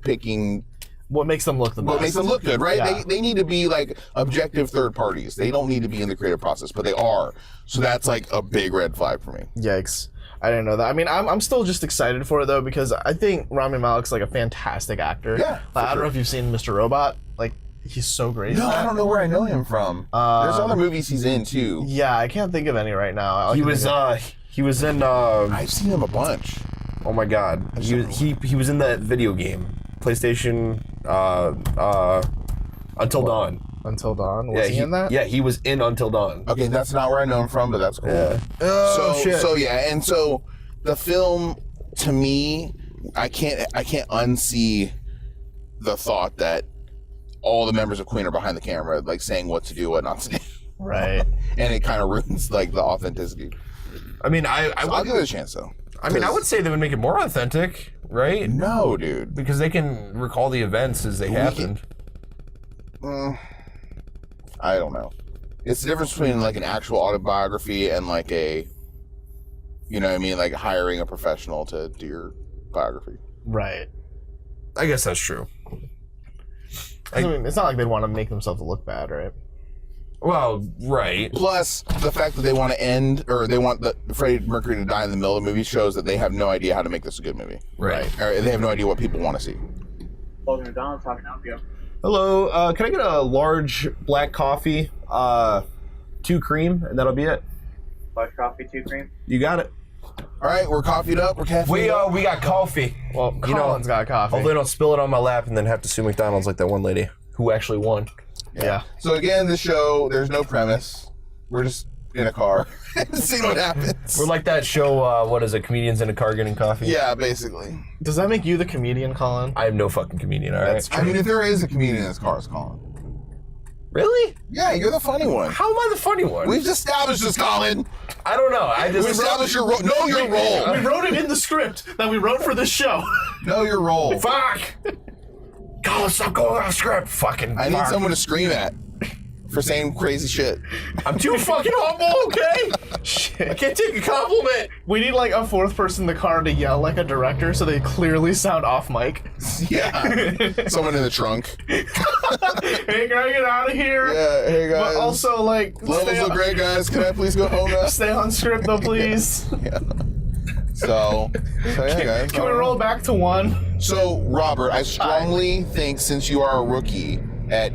picking what makes them look the best. What makes them look good, right? Yeah. They need to be like objective third parties. They don't need to be in the creative process, but they are. So that's like a big red flag for me. Yikes. I didn't know that. I mean, I'm still just excited for it though because I think Rami Malek's like a fantastic actor. Yeah, I don't know if you've seen Mr. Robot. Like, he's so great. No, I don't know where I know him from. There's other movies he's in too. Yeah, I can't think of any right now. He was in I've seen him a bunch. oh my god. He was in that video game. PlayStation Until Dawn. Until Dawn? Was he in that? Yeah, he was in Until Dawn. Okay, that's not where I know him from, but that's cool. Yeah. Oh, shit. So yeah, and so the film to me, I can't unsee the thought that all the members of Queen are behind the camera, like saying what to do, what not to do. Right. And it kind of ruins like the authenticity. I mean, I'll give it a chance though. I mean, I would say they would make it more authentic, right? No, dude. Because they can recall the events as they happened. I don't know. It's the difference between like an actual autobiography and like a, like hiring a professional to do your biography. Right. I guess that's true. I mean, it's not like they'd want to make themselves look bad, right? Well, right. Plus, the fact that they want to they want Freddie Mercury to die in the middle of the movie shows that they have no idea how to make this a good movie. Right. Or they have no idea what people want to see. Welcome to McDonald's. How can I help you? Hello, can I get a large black coffee, 2 cream, and that'll be it? Large coffee, 2 cream. You got it. All right, we're coffeeed up. We're caffeine up. We got coffee. Well, Colin's got coffee. Hopefully I don't spill it on my lap and then have to sue McDonald's like that one lady who actually won. Yeah. So again, the show, there's no premise. We're just in a car and see what happens. We're like that show, what is it, comedians in a car getting coffee? Yeah, basically. Does that make you the comedian, Colin? I am no fucking comedian, all right? I mean, if there is a comedian in this car, it's Colin. Really? Yeah, you're the funny one. How am I the funny one? We've established this, Colin. I don't know. We've established your role. Know your role. We wrote it in the script that we wrote for this show. Know your role. Fuck! Colin, stop going off script. Fucking I need fuck. someone to scream at for saying crazy shit. I'm too fucking humble, okay? Shit. I can't take a compliment. We need like a fourth person in the car to yell like a director so they clearly sound off mic. Yeah. Someone in the trunk. Hey, can I get out of here? Yeah, hey guys. But also like Levels look great, guys. Can I please go home now? stay on script though, please. Yeah. So yeah, guys. Can we roll back to 1? So, Robert, I strongly think since you are a rookie at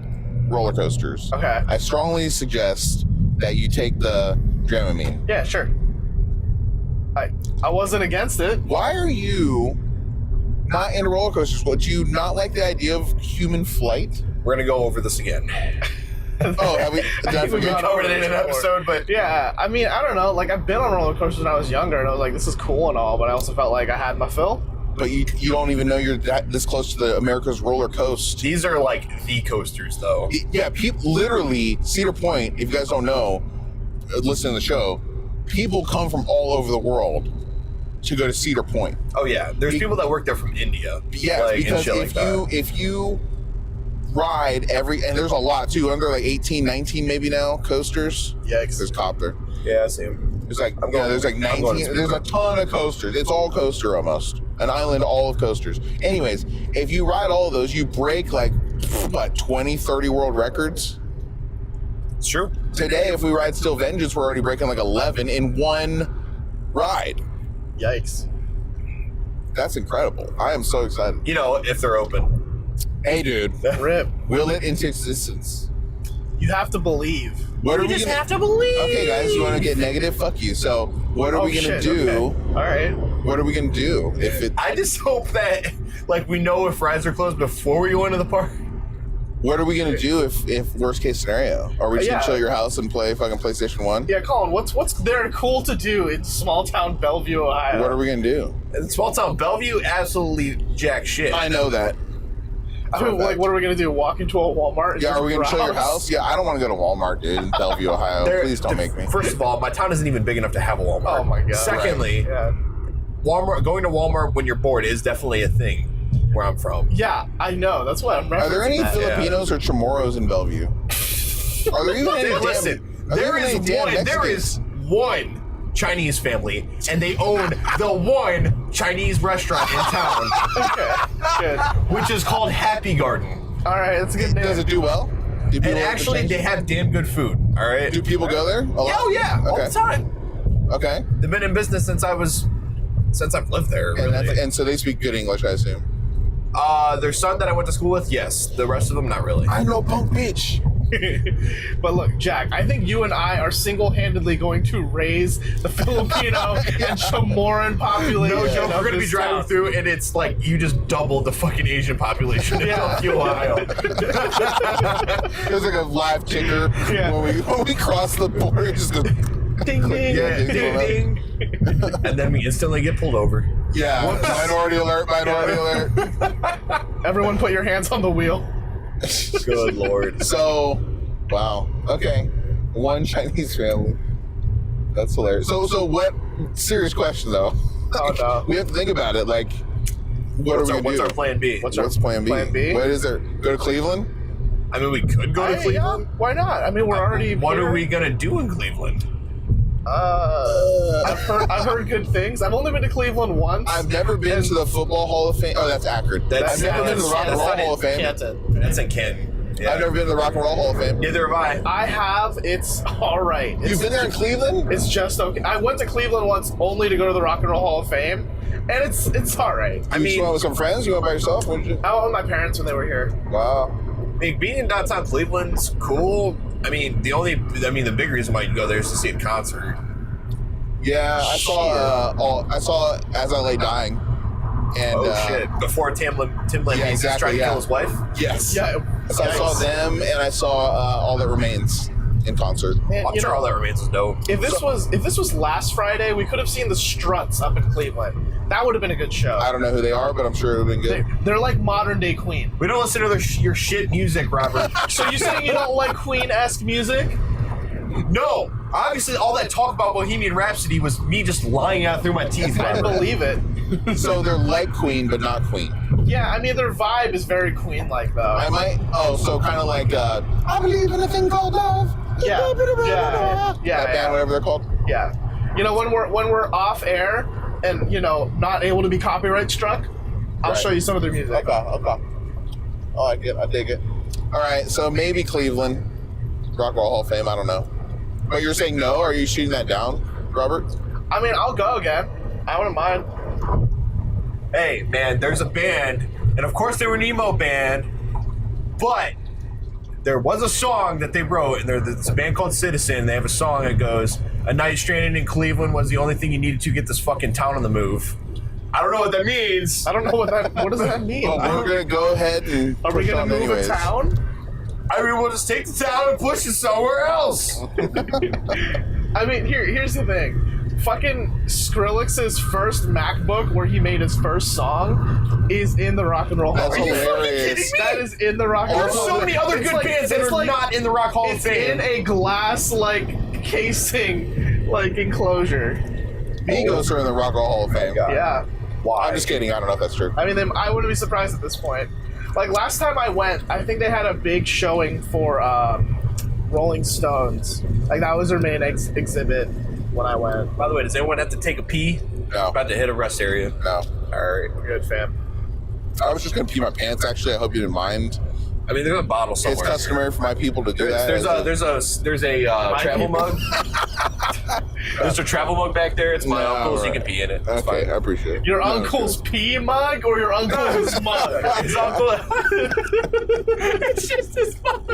roller coasters, Okay. I strongly suggest that you take the Dramamine. Yeah, sure. I wasn't against it. Why are you not into roller coasters? Would you not like the idea of human flight? We're gonna go over this again. Oh, have we? Did I think we forget? covered it in an episode, but yeah, I mean, I don't know. Like, I've been on roller coasters when I was younger, and I was like, this is cool and all, but I also felt like I had my fill. but you don't even know you're this close to the America's roller coast. These are like the coasters, though. Yeah, people literally Cedar Point. If you guys don't know, listen to the show. People come from all over the world to go to Cedar Point. Oh yeah, there's people that work there from India. Yeah, like, because if you ride and there's a lot too, under like 18, 19 maybe now coasters. Yikes. There's copter. Yeah, I see him. There's like there's like 19. There's a ton of coasters. It's all coaster almost. An island all of coasters. Anyways, if you ride all of those, you break like what 20, 30 world records. It's true. Today, if we ride Still Vengeance, we're already breaking like 11 in one ride. Yikes. That's incredible. I am so excited. You know, if they're open. Hey, dude. Rip. Will it into existence? You have to believe. What are we just gonna... have to believe. Okay, guys, you want to get negative? Fuck you. So, what are we gonna shit, do? Okay. All right. What are we gonna do if it? I just hope that, like, we know if rides are closed before we go into the park. What are we gonna do if worst case scenario? Are we just gonna chill at your house and play fucking PlayStation 1? Yeah, Colin, what's there cool to do in small town Bellevue, Ohio? What are we gonna do? In small town Bellevue, absolutely jack shit. I know that. I mean, like, what are we gonna do? Walk into a Walmart? And Yeah, just are we gonna chill at your browse? house? Yeah, I don't want to go to Walmart, dude, in Bellevue, Ohio. Please don't make me. First of all, my town isn't even big enough to have a Walmart. Oh my god. Secondly, Yeah. going to Walmart when you're bored is definitely a thing where I'm from. Yeah, I know. That's what I'm referencing. Are there any that. Filipinos or Chamorros in Bellevue? Are there even any Listen, damn, there is one Chinese family, and they own the one Chinese restaurant in town, Okay, good. which is called Happy Garden. All right, that's a good name. Does it do well? Do people And like the actually, Chinese- they have damn good food. All right. Do people go there? A lot? Oh yeah, all Okay. the time. Okay. They've been in business since I've lived there. And, Really. and so they speak good English, I assume. Their son that I went to school with, yes. The rest of them, not really. I know punk bitch. But look, Jack, I think you and I are single-handedly going to raise the Filipino and Chamoran population. No joke. of We're gonna be this driving town. through, and it's like you just doubled the fucking Asian population in Bellevue, Ohio. There's like a live ticker Yeah. when we cross the border. It just goes, Ding ding. Yeah, Ding, ding. And then we instantly get pulled over. yeah, minority alert, minority alert. Everyone, put your hands on the wheel. Good lord. So, wow. Okay, one Chinese family. That's hilarious. So what? Serious question though. Oh no. We have to think about it. Like, what are we What's gonna our do? plan B? What's plan B? Plan B? What is there? Go to Cleveland? I mean, we could go to Hey, Cleveland. yeah, why not? I mean, we're already. What here. are we gonna do in Cleveland? I've heard good things. I've only been to Cleveland once. I've never been to the Football Hall of Fame. Oh, that's Akron. That's- I've never been to the Rock and Roll that's- Hall of Fame. That's in Canton. Yeah. I've never been to the Rock and Roll Hall of Fame. Neither have I. I have. It's all right. You've been there in Cleveland? It's just okay. I went to Cleveland once only to go to the Rock and Roll Hall of Fame, and it's all right. I mean, you went with some friends? You went by yourself? What did you? I went with my parents when they were here. Wow. I mean, being in downtown Cleveland's cool. I mean, the big reason why you go there is to see a concert. Yeah, I saw As I Lay Dying. And, Shit! Before Tim Lambesis yeah, exactly, tried to yeah. kill his wife. Yes. Yeah. So I saw them, and I saw All That Remains in concert. Man, I'm sure all that remains is dope. If this was last Friday, we could have seen the Struts up in Cleveland. That would have been a good show. I don't know who they are, but I'm sure it would have been good. They're like modern day Queen. We don't listen to your shit music, Robert. So you saying you don't like Queen-esque music? No, obviously all that talk about Bohemian Rhapsody was me just lying out through my teeth. I Robert. believe it. So they're like Queen, but not Queen. Yeah, I mean their vibe is very Queen-like though. I might. Oh, so kind of like I believe in a thing called love. Yeah. That band, whatever they're called. Yeah. You know, when we're off air and not able to be copyright struck, I'll show you some of their music. Okay. Oh, I dig it. All right, so maybe Cleveland, Rock and Roll Hall of Fame. I don't know. But you're saying no? Are you shooting that down, Robert? I mean, I'll go again. I wouldn't mind. Hey, man, there's a band, and of course they were an emo band, but there was a song that they wrote, and it's a band called Citizen. They have a song that goes, "A night stranded in Cleveland was the only thing you needed to get this fucking town on the move." I don't know what that means. I don't know what does that mean? Well, we're gonna go ahead and. Are we push gonna on move anyways. a town? I mean, we'll just take the town and push it somewhere else. I mean, here's the thing. fucking Skrillex's first MacBook, where he made his first song, is in the Rock and Roll Hall of That's Fame. hilarious. That is in the Rock and Roll There's Hall so of Fame. many other It's good like- bands that it's are like- not in the Rock Hall of It's Fame. in a glass, casing, enclosure. Migos are in the Rock and Roll Hall of Fame. Yeah. Why? I'm just kidding. I don't know if that's true. I mean, I wouldn't be surprised at this point. Like, last time I went, I think they had a big showing for Rolling Stones. Like, that was their main exhibit when I went. By the way, does anyone have to take a pee? No. About to hit a rest area. No. All right. Good, fam. I was just going to pee my pants, actually. I hope you didn't mind. I mean, there's a bottle It's somewhere. customary for my people to do that. There's a travel people. mug. There's a travel mug back there. It's my No, uncle's. You right. can pee in it. It's Okay, fine. I appreciate it. Your No, uncle's sure. pee mug or your uncle's mug? His uncle. It's just his mug.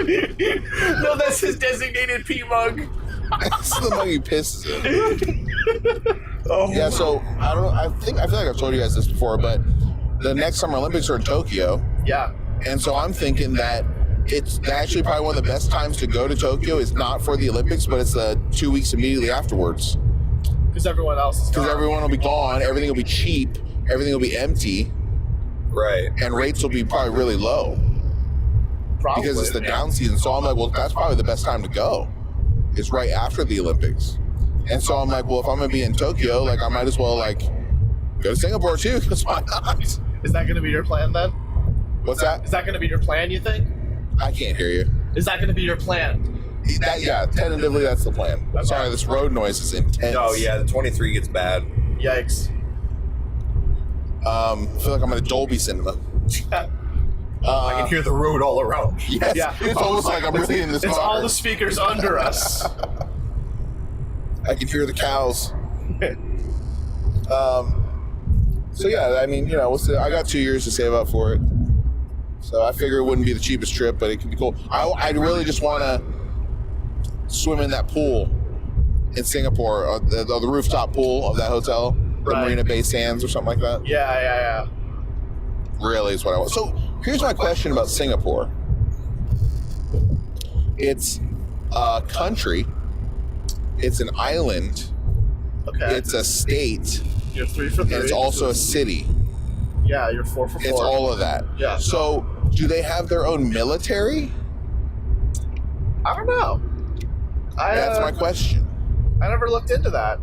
No, that's his designated pee mug. That's the mug he pisses in. Oh, Yeah, so I feel like I've told you guys this before, but the next Summer Olympics are in Tokyo, Yeah. and so I'm thinking that it's actually probably one of the best times to go to Tokyo is not for the Olympics, but it's the 2 weeks immediately afterwards. Because everyone else is Because gone. everyone will be gone, everything will be cheap, everything will be empty, right. and rates will be probably really low Probably. because it's the down season. So I'm like, well, that's probably the best time to go. It's right after the Olympics. And so I'm like, well, if I'm going to be in Tokyo, like I might as well go to Singapore too, because why not? Is that going to be your plan then? What's that? Is that going to be your plan, you think? I can't hear you. Is that going to be your plan? Yeah, tentatively that's the plan. Okay. Sorry, this road noise is intense. Oh yeah, the 23 gets bad. Yikes. I feel like I'm in a Dolby cinema. I can hear the road all around. Yes, Yeah. it's almost like I'm really in this It's car. all the speakers under us. I can hear the cows. So yeah, I mean, we'll see. I got 2 years to save up for it. So I figure it wouldn't be the cheapest trip, but it could be cool. I really just want to swim in that pool in Singapore, the rooftop pool of that hotel, the Right. Marina Bay Sands or something like that. Yeah. Really is what I want. So here's my question about Singapore. It's a country. It's an island. Okay. It's a state. You're 3 for 3. And it's also a city. Yeah, you're 4 for 4. It's all of that. Yeah. So do they have their own military? I don't know. That's my question. I never looked into that.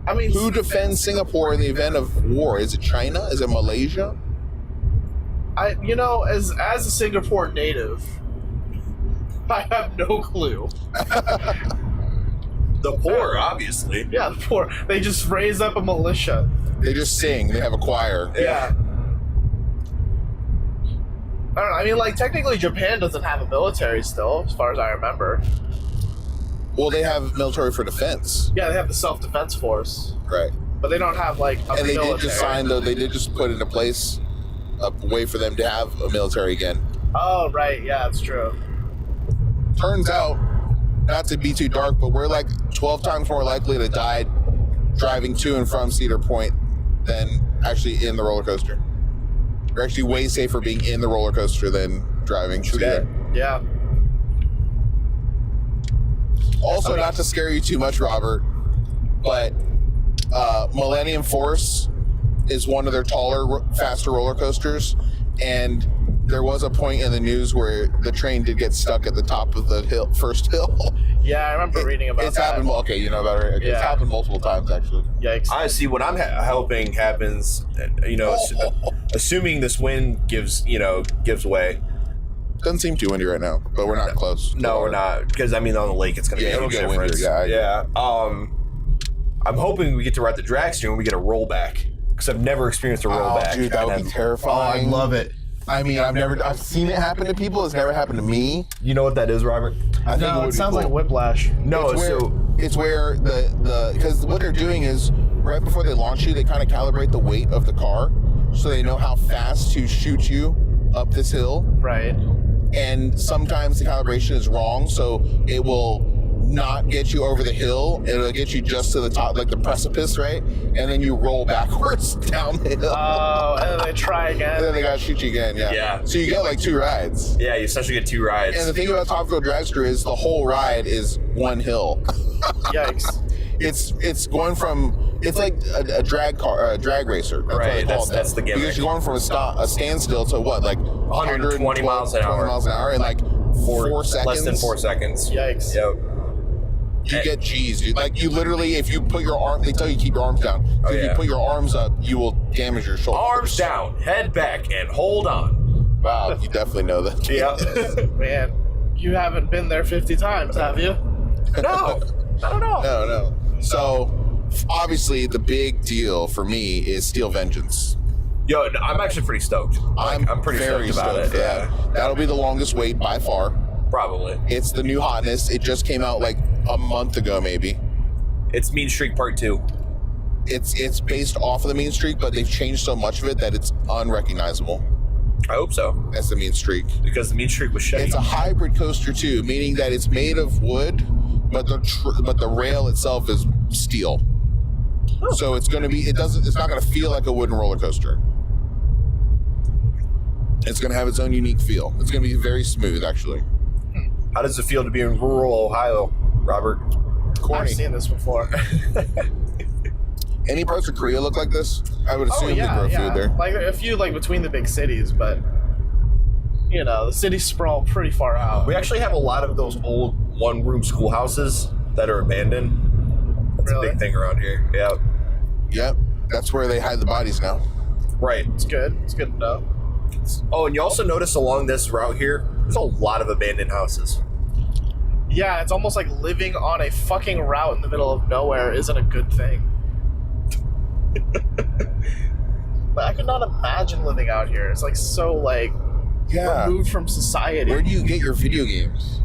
I mean, Who defends Singapore in the event of war? Is it China? Is it Malaysia? as a Singapore native, I have no clue. The poor, obviously. Yeah, the poor. They just raise up a militia. They just sing. They have a choir. Yeah. I don't know. I mean, technically Japan doesn't have a military still, as far as I remember. Well, they have military for defense, Yeah, they have the self-defense force, right? but they don't have, a And they military. did just sign, though. They did just put into place a way for them to have a military again. Oh, right. Yeah, that's true. Turns out, not to be too dark, but we're 12 times more likely to die driving to and from Cedar Point than actually in the roller coaster. We're actually way safer being in the roller coaster than driving through there. Yeah. Also, not to scare you too much, Robert, but Millennium Force is one of their taller, faster roller coasters, and there was a point in the news where the train did get stuck at the top of the first hill. Yeah, I remember reading about It's that. happened. Okay, you know about it. It's Yeah. happened multiple times, actually. Yikes. Honestly, what I'm hoping happens, assuming this wind gives way. Doesn't seem too windy right now, but we're not close. No, we're not, because on the lake it's going to Yeah, be a it'll huge get windier, difference. yeah, I'm hoping we get to ride the dragster and we get a rollback, because I've never experienced a rollback. Dude, that would be terrifying. it. I mean, I've seen it happen to people. It's never happened to me. You know what that is, Robert? I think No, would it be sounds cool. like whiplash. No, It's where the because what they're doing is right before they launch you, they kind of calibrate the weight of the car, so they know how fast to shoot you up this hill. Right. And sometimes the calibration is wrong, so it will not get you over the hill. It'll get you just to the top, like the precipice, right? And then you roll backwards down the hill. Oh, and then they try And then again. they gotta shoot you again. Yeah. Yeah. So you get 2 rides. Yeah, you essentially get 2 rides. And the thing about Top Thrill Dragster is the whole ride is one hill. Yikes. It's going from it's like a drag car, a drag racer. That's Right, what they call it, that's the gimmick. Because you're going from a standstill to what, like 120 miles an hour. 20 miles an hour in like 4 seconds. Less than 4 seconds. Yikes. Yep. You get G's, dude. Like you literally, if you put your arm, they tell you keep your arms down. Oh, If yeah. you put your arms up, you will damage your shoulders. Arms down, head back, and hold on. Wow, you definitely know that. Yeah. Man, you haven't been there 50 times, have you? No, I don't know. No. So, obviously, the big deal for me is Steel Vengeance. Yo, I'm actually pretty stoked. I'm pretty very stoked about it. for that. That'll be the longest wait by far. Probably. It's the new hotness. It just came out like a month ago, maybe. It's Mean Streak Part 2. It's based off of the Mean Streak, but they've changed so much of it that it's unrecognizable. I hope so, That's the Mean Streak. because the Mean Streak was shitty. It's a hybrid coaster too, meaning that it's made of wood, but the rail itself is steel. So it's going to be it's not going to feel like a wooden roller coaster. It's going to have its own unique feel. It's going to be very smooth, actually. How does it feel to be in rural Ohio, Robert? Corny. I've seen this before. Any parts of Korea look like this? I would assume they grow food there. Like a few like between the big cities, but you know, the cities sprawl pretty far out. We actually have a lot of those old one-room schoolhouses that are abandoned. That's Really? a big thing around here. Yeah. Yep, that's where they hide the bodies now. Right. It's good. It's good to know. Oh, and you also notice along this route here, there's a lot of abandoned houses. Yeah, it's almost like living on a fucking route in the middle of nowhere isn't a good thing. But I could not imagine living out here. It's like so like removed from society. Where do you get your video games?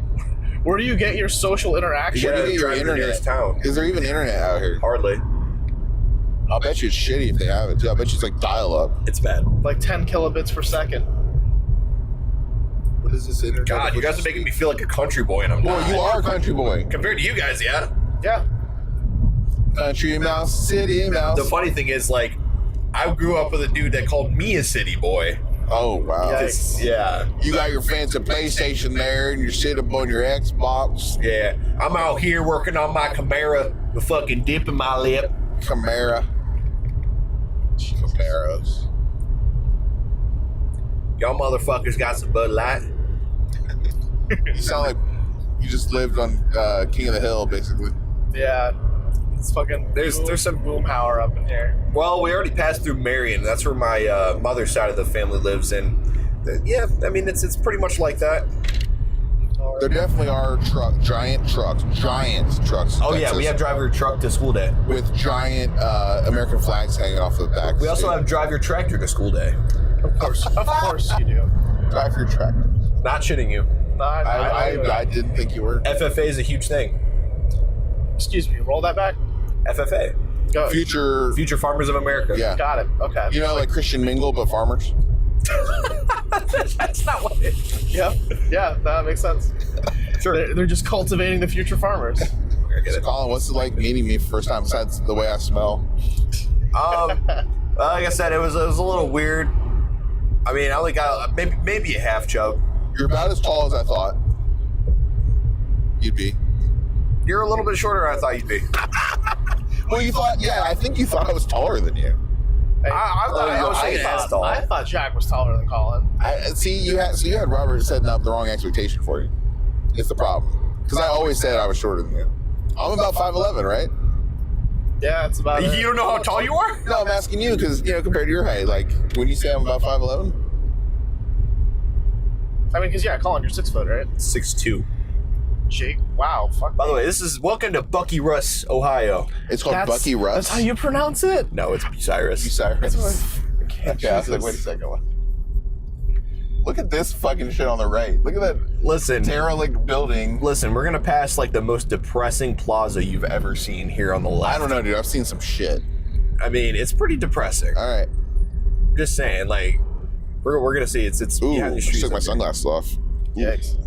Where do you get your social interaction? Where do you get your drive to the internet? nearest town. Is there even internet out here? Hardly. I'll bet you it's shitty if they have it too. I bet you it's like dial-up. It's bad. Like 10 kilobits per second. What is this internet? God, you guys are making me feel like a country boy, and I'm Well, not. you are a country boy. Compared to you guys, yeah. Yeah. Country mouse, city mouse. The funny thing is, like, I grew up with a dude that called me a city boy. Oh, wow. Yikes. Yeah. You got your fancy PlayStation there, and you're sitting up on your Xbox. Yeah. I'm out here working on my Camaro with fucking dip in my lip. Camaros. Y'all motherfuckers got some Bud Light. You sound like you just lived on King of the Hill, basically. Yeah. It's fucking There's some boomhauer up in here. Well, we already passed through Marion. That's where my mother's side of the family lives in. Yeah, I mean it's pretty much like that. There definitely are giant trucks. Oh yeah, we have drive your truck to school day. with giant American flags hanging off the back. We also have drive your tractor to school day. Of course you do. drive your tractor. Not shitting you. I didn't think you were. FFA is a huge thing. Excuse me, roll that back. FFA, Go. Future. Future Farmers of America. Yeah. Got it. Okay. You know, like Christian Mingle, but farmers. That's not what it is. Yep. Yeah, that makes sense. Sure. They're just cultivating the future farmers. I get So, it. Colin, what's it like meeting me for the first time besides the way I smell? Well, like I said, it was a little weird. I mean, I only got maybe a half chub. You're about as tall as I thought you'd be. You're a little bit shorter than I thought you'd be. Well, you thought, yeah, I think you thought I was taller than you. I thought I was thinking as tall. I thought Jack was taller than Colin. You had Robert setting up the wrong expectation for you. It's the problem. Because I always said I was shorter than you. I'm about 5'11", right? Yeah, it's about it. You don't know how tall you are? No, I'm asking you because, compared to your height, like, when you say I'm about 5'11", I mean, because, yeah, Colin, you're 6 foot, right? 6'2". Jake, wow, fuck. By the way, this is welcome to Bucky Russ, Ohio. it's called Bucky Russ. That's how you pronounce it? No, it's Bucyrus. Bucyrus. Okay, Yeah, I was like, wait a second. Look at this fucking shit on the right. Look at that Listen, derelict building. we're gonna pass like the most depressing plaza you've ever seen here on the left. I don't know, dude. I've seen some shit. I mean, it's pretty depressing. All right. Just saying, like, we're gonna see it's. Ooh, yeah, I these just trees took my up here. sunglasses off. Yikes.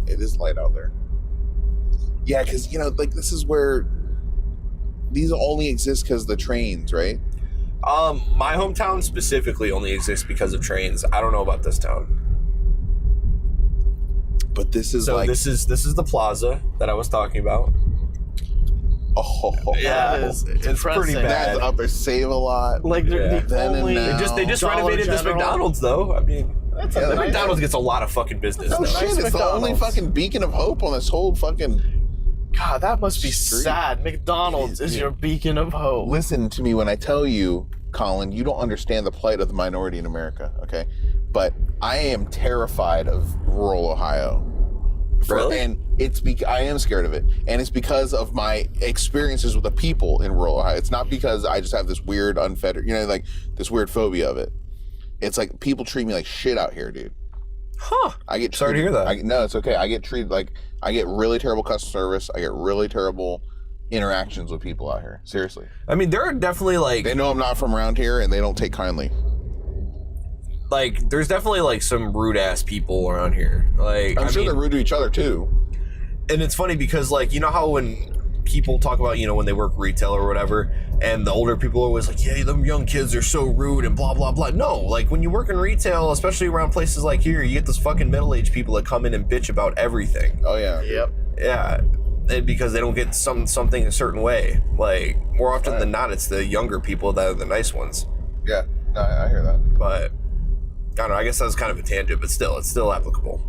It is light out there. Yeah, because, this is where these only exist because the trains, right? My hometown specifically only exists because of trains. I don't know about this town. But this is So like... this is the plaza that I was talking about. Oh, Yeah, is it's pretty depressing. bad. that's up there. Save a lot. Like they're Yeah. the Then and only. now. They just Dollar renovated this General. McDonald's though. I mean, That's Yeah, a the nice- McDonald's gets a lot of fucking business. Oh now. shit! It's the only McDonald's. fucking beacon of hope on this whole fucking. God, that must be Street. sad. McDonald's is Yeah. your beacon of hope. Listen to me when I tell you, Colin. You don't understand the plight of the minority in America. Okay, but I am terrified of rural Ohio. Really? And it's I am scared of it, and it's because of my experiences with the people in rural Ohio. It's not because I just have this weird unfettered, like this weird phobia of it. It's like people treat me like shit out here, dude. Huh. I get Sorry to hear that. No, it's okay. I get treated like I get really terrible customer service. I get really terrible interactions with people out here. Seriously, I mean, there are definitely they know I'm not from around here, and they don't take kindly. there's definitely some rude ass people around here. I'm sure they're rude to each other too. And it's funny because you know how when people talk about when they work retail or whatever, and the older people are always like, yeah, them young kids are so rude and blah blah blah. No, when you work in retail, especially around places like here, you get those fucking middle-aged people that come in and bitch about everything. Oh yeah. Yep. Yeah, and because they don't get something a certain way. More often than not, it's the younger people that are the nice ones. Yeah. No, I hear that. But I don't know. I guess that was kind of a tangent, but still, it's still applicable.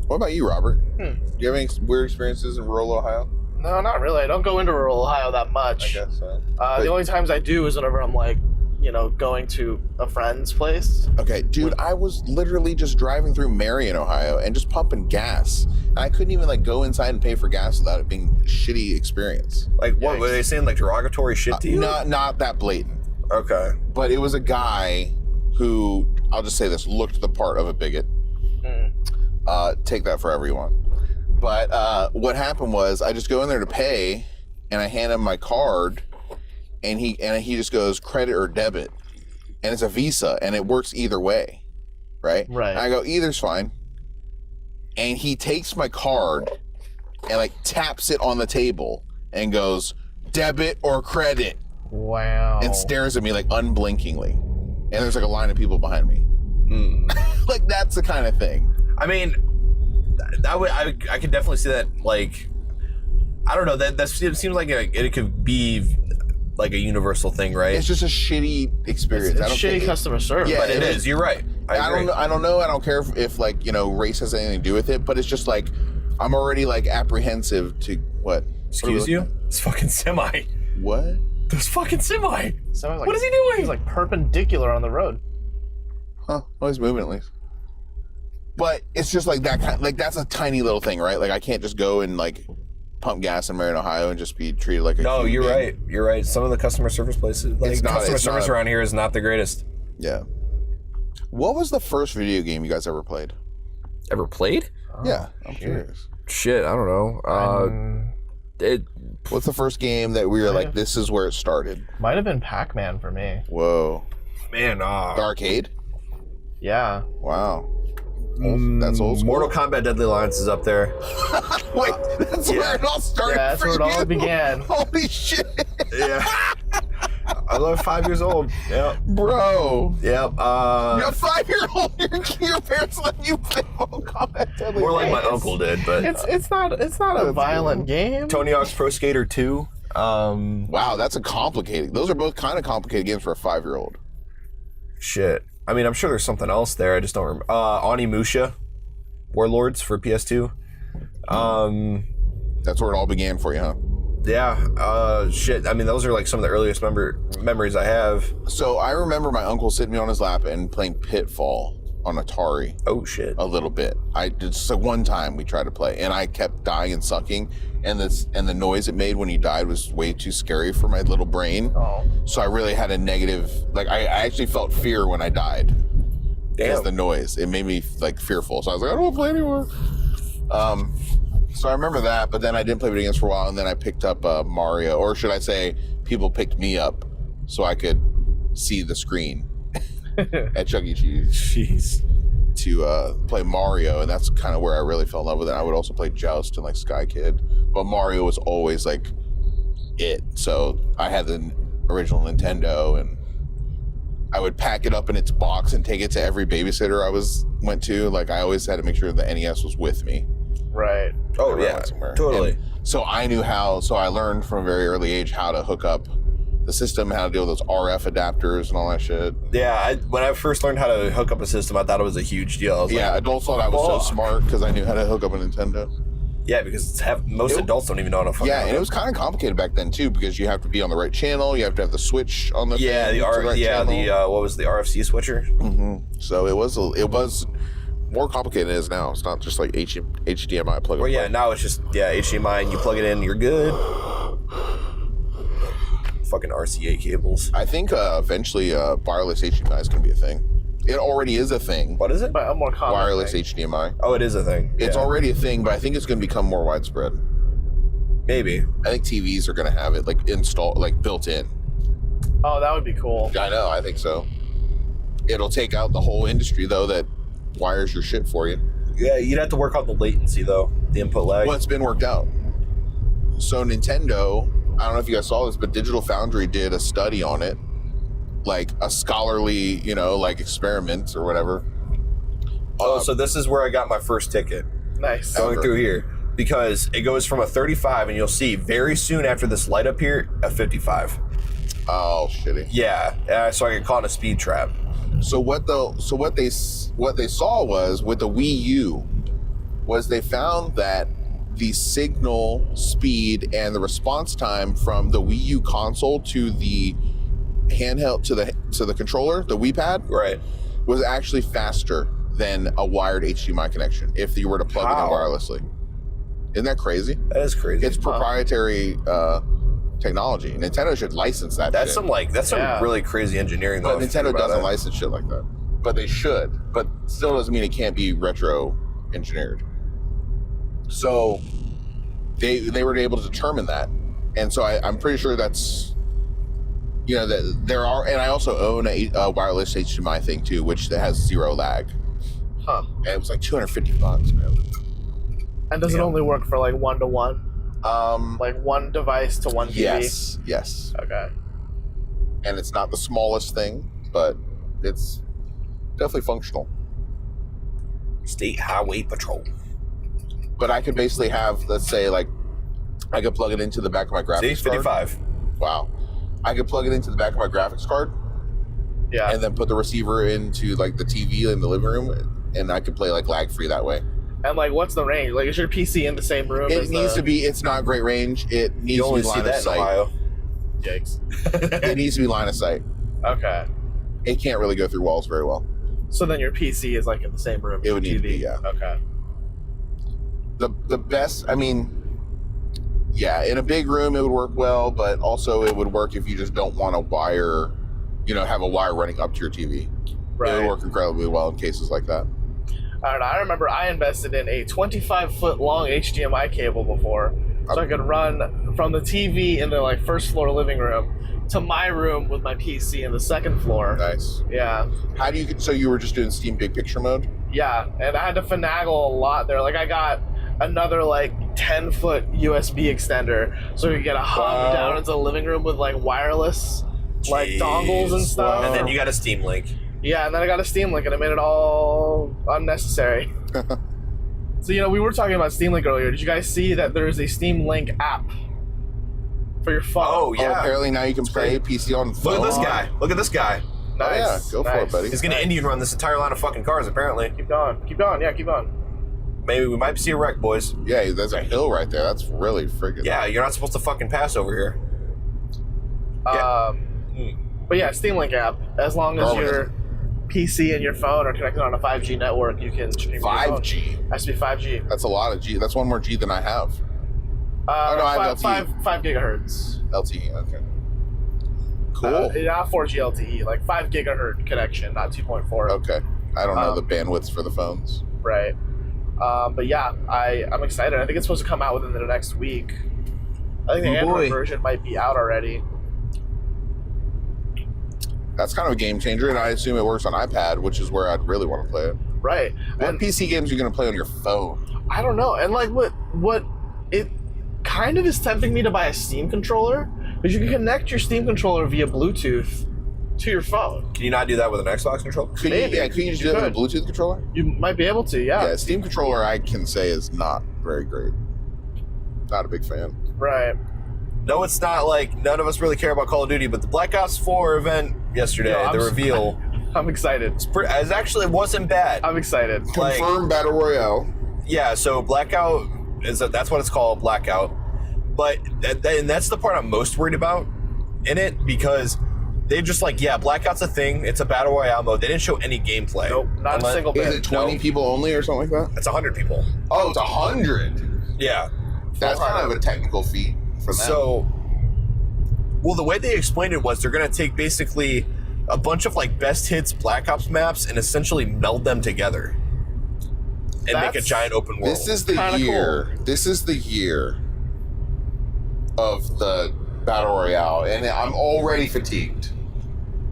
What about you, Robert? Do you have any weird experiences in rural Ohio? No, not really. I don't go into rural Ohio that much. I guess so. The only times I do is whenever I'm going to a friend's place. Okay, dude, I was literally just driving through Marion, Ohio, and just pumping gas. And I couldn't even go inside and pay for gas without it being a shitty experience. What Yikes. were they saying? Derogatory shit to you? Not that blatant, Okay. but it was a guy who, I'll just say this, looked the part of a bigot. Take that for everyone. But what happened was I just go in there to pay, and I hand him my card, and he just goes credit or debit, and it's a Visa, and it works either way, right? Right. And I go either's fine, and he takes my card and taps it on the table and goes debit or credit, Wow. and stares at me unblinkingly, and there's a line of people behind me. That's the kind of thing. I mean, I could definitely see that. I don't know. That seems like it could be a universal thing, right? It's just a shitty experience. It's I don't shitty think customer service. Yeah, But it is. You're right. I agree. don't know. I don't care if race has anything to do with it, but it's just I'm already apprehensive to what? Excuse you? It's fucking semi. What? This fucking semi. So What is he doing? He's perpendicular on the road. Huh? Well, he's moving at least. But it's just that kind. That's a tiny little thing, right? I can't just go and pump gas in Marion, Ohio, and just be treated like a. No, human you're being. right. You're right. Some of the customer service places, customer service around here is not the greatest. Yeah. What was the first video game you guys ever played? Ever played? Yeah, I'm curious. Shit, I don't know. What's the first game that we were this is where it started? Might have been Pac-Man for me. Whoa. Man, The arcade? Yeah. Wow. That's old school. Mortal Kombat Deadly Alliance is up there. Wait, that's where it all started. Yeah, that's for where it all you? began. Holy shit, Yeah. I was 5 years old. Yep. bro! Yep. You're a 5-year-old. Your parents let you play Mortal Kombat Deadly More like my Alliance. uncle did, but It's not a violent game. Tony Hawk's Pro Skater 2. Wow, that's a complicated. Those are both kind of complicated games for a 5-year-old. Shit. I mean, I'm sure there's something else there. I just don't remember. Onimusha Warlords for PS2. That's where it all began for you, huh? Yeah. Shit. I mean, those are some of the earliest memories I have. So I remember my uncle sitting me on his lap and playing Pitfall on Atari Oh shit. a little bit. I did just one time we tried to play, and I kept dying and sucking, and the noise it made when he died was way too scary for my little brain. Oh. So I really had a negative. I actually felt fear when I died. Because the noise, it made me fearful. So I was like, I don't want to play anymore. So I remember that, but then I didn't play video games for a while, and then I picked up Mario, or should I say, people picked me up so I could see the screen at Chuck E. Cheese Jeez. to play Mario, and that's kind of where I really fell in love with it. I would also play Joust and Sky Kid, but Mario was always it. So I had the original Nintendo, and I would pack it up in its box and take it to every babysitter I went to. I always had to make sure the NES was with me. Right. Oh, I read yeah. one somewhere. Totally. And so I knew so I learned from a very early age how to hook up the system, how to deal with those RF adapters and all that shit. Yeah, when I first learned how to hook up a system, I thought it was a huge deal. I was like, Adults thought I was so smart because I knew how to hook up a Nintendo. yeah, because most adults don't even know how to fucking Yeah, hook and it up. was kind of complicated back then too, because you have to be on the right channel, you have to have the switch on the Yeah, thing the to right channel. what was the RFC switcher? So it was more complicated than it is now. It's not just like HDMI plug and Well, yeah, play. now it's just HDMI and you plug it in, you're good. Fucking RCA cables. I think eventually wireless HDMI is going to be a thing. It already is a thing. What is it? But a more common Wireless thing. HDMI. Oh, it is a thing. It's Yeah. already a thing, but I think it's going to become more widespread. Maybe. I think TVs are going to have it like installed, like built in. Oh, that would be cool. I know, I think so. It'll take out the whole industry though that wires your shit for you. Yeah, you'd have to work on the latency though, the input lag. Well, it's been worked out. So Nintendo, I don't know if you guys saw this, but Digital Foundry did a study on it, like a scholarly, like experiment or whatever. So this is where I got my first ticket. Nice. Going through here. Because it goes from a 35 and you'll see very soon after this light up here, a 55. Oh, shitty. Yeah, so I get caught in a speed trap. So what they saw was with the Wii U was they found that the signal speed and the response time from the Wii U console to the handheld to the controller, the Wii Pad, Right. was actually faster than a wired HDMI connection if you were to plug it in wirelessly. Isn't that crazy? That is crazy. It's proprietary technology. Nintendo should license that. That's shit. some really crazy engineering though. But Nintendo doesn't license shit like that. But they should. But still doesn't mean it can't be retro engineered. So they were able to determine that. And so I'm pretty sure that's, that there are, and I also own a wireless HDMI thing too, which that has zero lag. Huh. And it was like $250, man. And does it only work for like 1-to-1? Like one device to one TV? Yes. Okay. And it's not the smallest thing, but it's definitely functional. State Highway Patrol. But I could basically have, let's say, like, I could plug it into the back of my graphics card. 55. Wow. I could plug it into the back of my graphics card Yeah. and then put the receiver into, like, the TV in the living room, and I could play, like, lag-free that way. And like, what's the range? Like, is your PC in the same room? It needs to be, it's not great range. It needs You to only be see line of that in sight. Ohio. Yikes. It needs to be line of sight. Okay. It can't really go through walls very well. So then your PC is like in the same room. It would as need to TV. be, yeah. Okay. The best, I mean, yeah, in a big room it would work well, but also it would work if you just don't want to wire, have a wire running up to your TV. Right. It would work incredibly well in cases like that. I don't know. I remember I invested in a 25-foot long HDMI cable before, so I could run from the TV in the like first floor living room to my room with my PC in the second floor. Nice. Yeah. So you were just doing Steam Big Picture mode? Yeah, and I had to finagle a lot there. Like I got another like 10-foot USB extender, so we could get a hub down into the living room with like wireless like dongles and stuff. And then you got a Steam Link. Yeah, and then I got a Steam Link, and it made it all unnecessary. So, we were talking about Steam Link earlier. Did you guys see that there is a Steam Link app for your phone? Oh, yeah. Apparently now you can play PC on phone. Look at this guy. Look at this guy. Nice. Oh, yeah, go for it, buddy. He's going to Indian run this entire line of fucking cars, apparently. Keep going. Keep going. Yeah, keep going. Maybe we might see a wreck, boys. Yeah, there's a hill right there. That's really freaking... Yeah, you're not supposed to fucking pass over here. But yeah, Steam Link app. As long as your PC and your phone are connected on a 5G network, you can stream your phone. 5G? Has to be 5G. That's a lot of G. That's one more G than I have. No, I have LTE. 5 gigahertz. LTE, okay. Cool. Not 4G LTE, like 5 gigahertz connection, not 2.4. Okay. I don't know the bandwidths for the phones. Right. But yeah, I'm excited. I think it's supposed to come out within the next week. I think the Android version might be out already. That's kind of a game changer, and I assume it works on iPad, which is where I'd really want to play it. Right. What PC games are you going to play on your phone? I don't know. And like what it kind of is tempting me to buy a Steam controller, because you can connect your Steam controller via Bluetooth to your phone. Can you not do that with an Xbox controller? Could Maybe. you just do it with a Bluetooth controller? You might be able to, Yeah, Steam controller I can say is not very great. Not a big fan. Right. No, it's not. Like, none of us really care about Call of Duty, but the Black Ops 4 event yesterday, No, the reveal, I'm excited. it wasn't bad. I'm excited. Like, Confirmed Battle Royale. yeah, so Blackout that's what it's called, Blackout. But and that's the part I'm most worried about in it, because they just like, yeah, Blackout's a thing. It's a Battle Royale mode. They didn't show any gameplay. Nope, not a single bit. Is it 20 people only or something like that? It's 100 people. Oh, it's 100. Yeah. That's kind of a technical feat for them. So, well, the way they explained it was they're going to take basically a bunch of like best hits Black Ops maps and essentially meld them together and make a That's- giant open world. This is the Kinda year. cool. This is the year of the Battle Royale, and I'm already fatigued.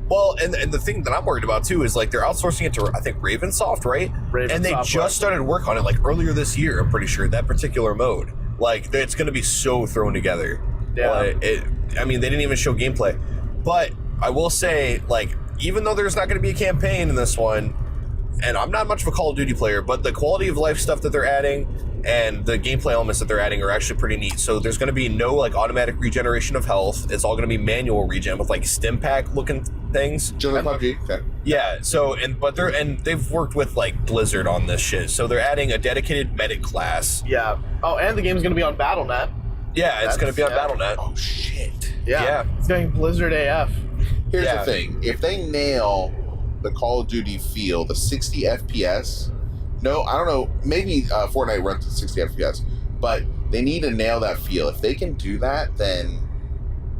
Well, and the thing that I'm worried about too is like they're outsourcing it to, I think, Ravensoft, right? Ravensoft, and they just right. started work on it like earlier this year. I'm pretty sure that particular mode, like it's going to be so thrown together. Yeah. I mean, they didn't even show gameplay, but I will say, like, even though there's not going to be a campaign in this one, and I'm not much of a Call of Duty player, but the quality of life stuff that they're adding and the gameplay elements that they're adding are actually pretty neat. So there's going to be no like automatic regeneration of health. It's all going to be manual regen with like stim pack looking things. Just like PUBG. Okay. Yeah. So they've worked with like Blizzard on this shit. So they're adding a dedicated medic class. Yeah. Oh, and the game's going to be on Battle.net. Yeah, it's going to be on Battle.net. Oh shit. Yeah. It's going Blizzard AF. Here's Yeah. the thing: if they nail the Call of Duty feel, the 60 FPS. No, I don't know. Maybe Fortnite runs at 60 FPS, but they need to nail that feel. If they can do that, then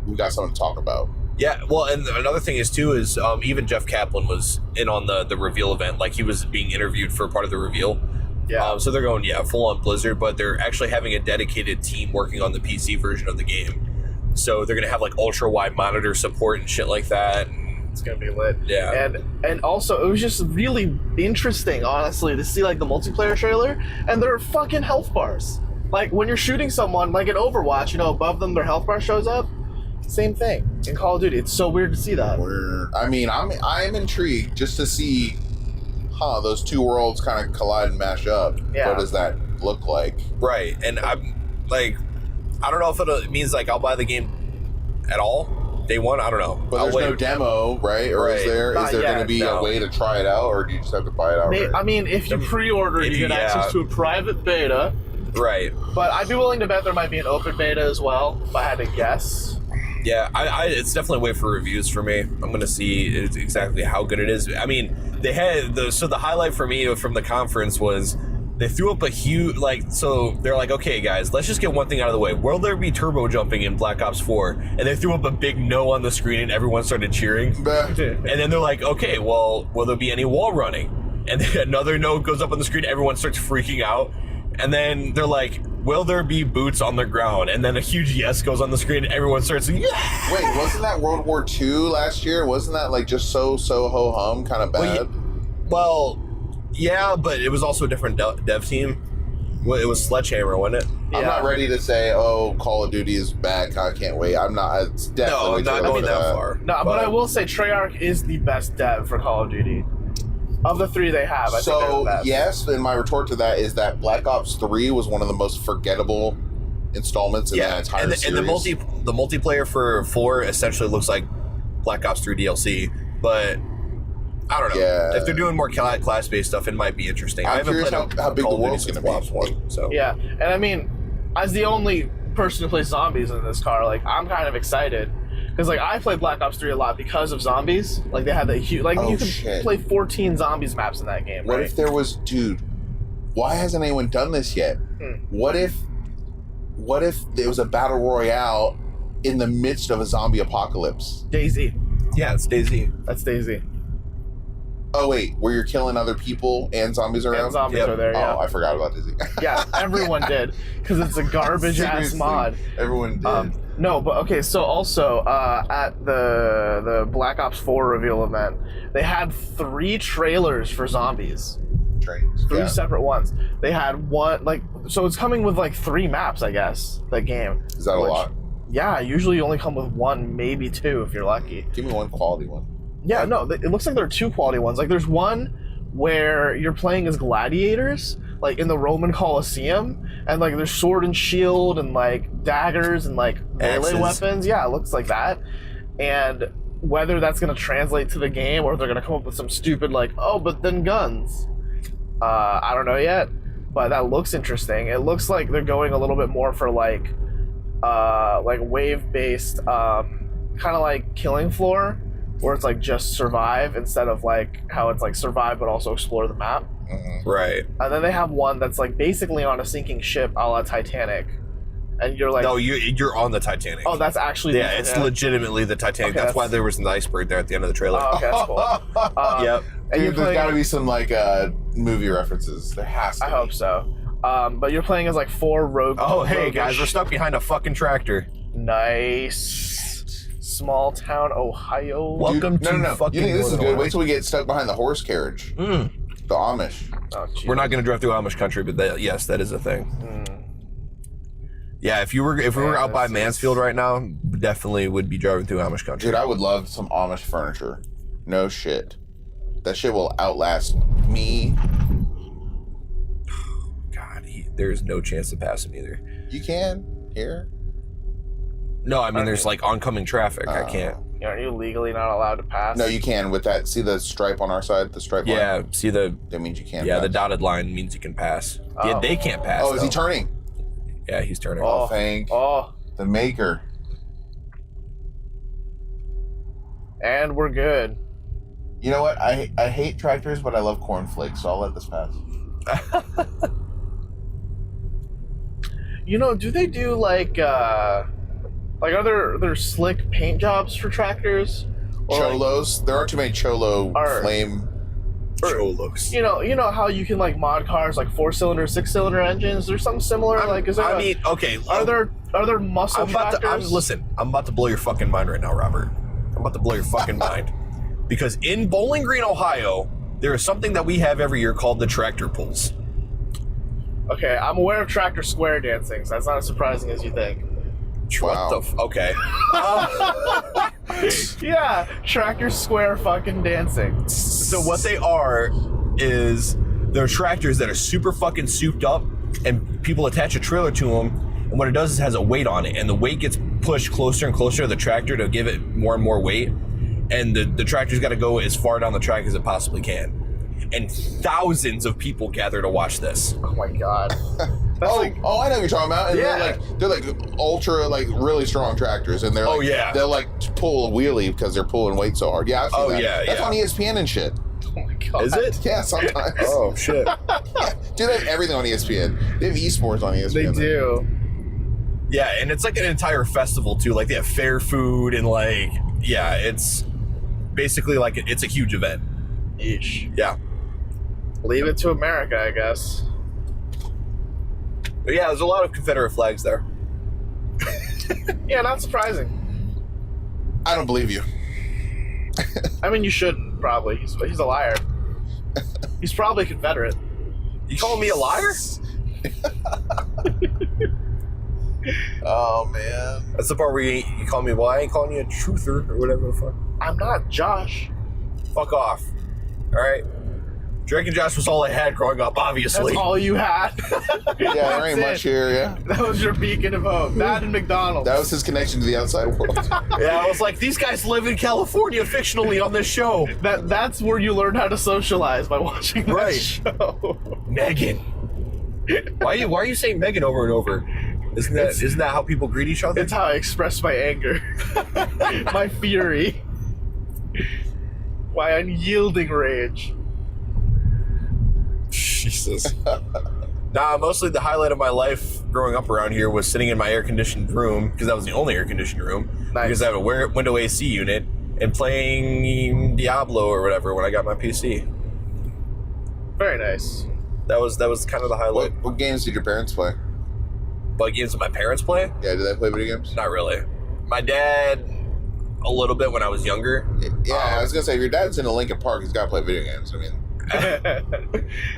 we got something to talk about. Yeah, well, and another thing is too is even Jeff Kaplan was in on the reveal event. Like he was being interviewed for part of the reveal. Yeah. So they're going full on Blizzard, but they're actually having a dedicated team working on the PC version of the game. So they're gonna have like ultra wide monitor support and shit like that. It's going to be lit. Yeah. And also, it was just really interesting, honestly, to see like the multiplayer trailer, and there are fucking health bars. Like when you're shooting someone, like in Overwatch, you know, above them their health bar shows up. Same thing in Call of Duty. It's so weird to see that. I'm intrigued just to see, those two worlds kind of collide and mash up. Yeah. What does that look like? Right, and I'm like, I don't know if it means like I'll buy the game at all day one. I don't know. But there's no demo, right? Or Right. is there Not going yet, to be no. a way to try it out, or do you just have to buy it outright? I mean, if you pre-order, you get access to a private beta. Right. But I'd be willing to bet there might be an open beta as well, if I had to guess. Yeah, it's definitely a way for reviews for me. I'm going to see exactly how good it is. I mean, they had the highlight for me from the conference was they threw up a huge, so they're like, okay, guys, let's just get one thing out of the way. Will there be turbo jumping in Black Ops 4? And they threw up a big no on the screen and everyone started cheering. And then they're like, okay, well, will there be any wall running? And then another no goes up on the screen, everyone starts freaking out. And then they're like, will there be boots on the ground? And then a huge yes goes on the screen and everyone starts like, yeah! Wait, wasn't that World War II last year? Wasn't that like just so ho hum kind of bad? Well, yeah, but it was also a different dev team. Well, it was Sledgehammer, wasn't it? I'm not ready to say, Call of Duty is bad. I can't wait. I'm not. It's definitely No, I'm not going that far. No, but I will say Treyarch is the best dev for Call of Duty. Of the three they have, I think they're the best. Yes, and my retort to that is that Black Ops 3 was one of the most forgettable installments in the entire series. And the multiplayer for 4 essentially looks like Black Ops 3 DLC, but I don't know. Yeah. If they're doing more class-based stuff, it might be interesting. I I'm haven't curious played how big Call the of world's Duty going since to Black be. Ops 1. So Yeah, and I mean, as the only person who plays zombies in this car, like, I'm kind of excited. Because, like, I played Black Ops 3 a lot because of zombies. Like, they had that huge... Like, you could play 14 zombies maps in that game, What right? if there was... Dude, why hasn't anyone done this yet? What if there was a battle royale in the midst of a zombie apocalypse? DayZ. yeah, it's DayZ. That's DayZ. Oh, wait, where you're killing other people and zombies around? And zombies Yep. are there, yeah. Oh, I forgot about Dizzy. Yeah, everyone did. Because it's a garbage-ass Seriously, mod. Everyone did. No, but okay, so also at the Black Ops 4 reveal event, they had 3 trailers for zombies. Trains. 3 Yeah. separate ones. They had one, so it's coming with 3 maps, I guess, that game. Is that a lot? Yeah, usually you only come with 1, maybe 2 if you're lucky. Give me one quality one. Yeah, no, it looks like there are two quality ones. Like, there's one where you're playing as gladiators, like in the Roman Colosseum, and like there's sword and shield and like daggers and like melee weapons. Yeah, it looks like that. And whether that's going to translate to the game or they're going to come up with some stupid like, oh, but then guns. I don't know yet, but that looks interesting. It looks like they're going a little bit more for like wave-based, kind of like Killing Floor, where it's like just survive instead of like how it's like survive but also explore the map. Mm-hmm. Right. And then they have one that's like basically on a sinking ship a la Titanic. And you're like... No, you're on the Titanic. Oh, that's actually... Yeah, it's legitimately the Titanic. Okay, that's why there was an iceberg there at the end of the trailer. Oh, okay, that's cool. Yep. And Dude, there's got to be some like movie references. There has to I be. hope so. But you're playing as like 4 rogue... Oh, hey, roguish- guys, we're stuck behind a fucking tractor. Nice. Small town, Ohio. Welcome Dude, no. fucking You think this is Northern good? Ohio. Wait till we get stuck behind the horse carriage. The Amish. Oh, We're not going to drive through Amish country, but yes, that is a thing. Yeah, if we were out by Mansfield right now, definitely would be driving through Amish country. Dude, I would love some Amish furniture. No shit. That shit will outlast me. God, there's no chance to pass him either. You can here. No, I mean there's like oncoming traffic. I can't. Are you legally not allowed to pass? No, you can with that. See the stripe on our side, the stripe Yeah, line? see the That means you can. yeah pass. the dotted line means you can pass. Yeah, Oh. they can't pass. Oh, is he though. turning? Yeah, he's turning. Oh, thank Oh, the maker. and we're good. You know what? I hate tractors, but I love cornflakes, so I'll let this pass. You know, do they do like are there slick paint jobs for tractors? Or, like, Cholos. There aren't too many Cholo Are- flame. Cholos. you know how you can like mod cars like 4-cylinder, 6-cylinder engines? There's something similar. Like, is there? Okay. Are there muscle tractors? Listen, I'm about to blow your fucking mind right now, Robert. I'm about to blow your fucking mind. Because in Bowling Green, Ohio, there is something that we have every year called the tractor pulls. Okay, I'm aware of tractor square dancing, so that's not as surprising as you think. Wow. What the okay. Yeah, tractor square fucking dancing. So what they are is they're tractors that are super fucking souped up, and people attach a trailer to them, and what it does is it has a weight on it, and the weight gets pushed closer and closer to the tractor to give it more and more weight, and the tractor's got to go as far down the track as it possibly can. And thousands of people gather to watch this. Oh my god. Oh, I know what you're talking about. And Yeah. they're like ultra, like really strong tractors, and they're like, Oh, yeah. they'll like pull a wheelie because they're pulling weight so hard. Yeah, I've seen Oh, that. yeah, That's yeah. on ESPN and shit. Oh my god. Is it? Yeah, sometimes. Oh shit. Dude, they have everything on ESPN. They have esports on ESPN. They do. Yeah, and it's like an entire festival too. Like they have fair food and like yeah, it's basically like it's a huge event. Yeesh. Yeah. Leave it to America, I guess. But yeah, there's a lot of Confederate flags there. Yeah, not surprising. I don't believe you. I mean, you shouldn't, probably. He's a liar. He's probably Confederate. You calling me a liar? Oh man. That's the part where you call me, well, I ain't calling you a truther or whatever the fuck. I'm not Josh. Fuck off. Alright? Drake and Josh was all I had growing up, obviously. That's all you had. Yeah, there ain't That's much it. here. Yeah, That was your beacon of hope. That and McDonald's. that was his connection to the outside world. Yeah, I was like, these guys live in California fictionally on this show. That's where you learn how to socialize, by watching that Right. show. Megan. Why are you saying Megan over and over? Isn't that how people greet each other? It's how I express my anger, my fury, my unyielding rage. Jesus. Nah, mostly the highlight of my life growing up around here was sitting in my air-conditioned room, because that was the only air-conditioned room, Nice. because I have a window AC unit, and playing Diablo or whatever when I got my PC. Very nice. That was kind of the highlight. What games did your parents play? But games that my parents play? Yeah, did they play video games? Not really. My dad, a little bit when I was younger. Yeah, I was gonna say if your dad's in a Lincoln Park, he's got to play video games.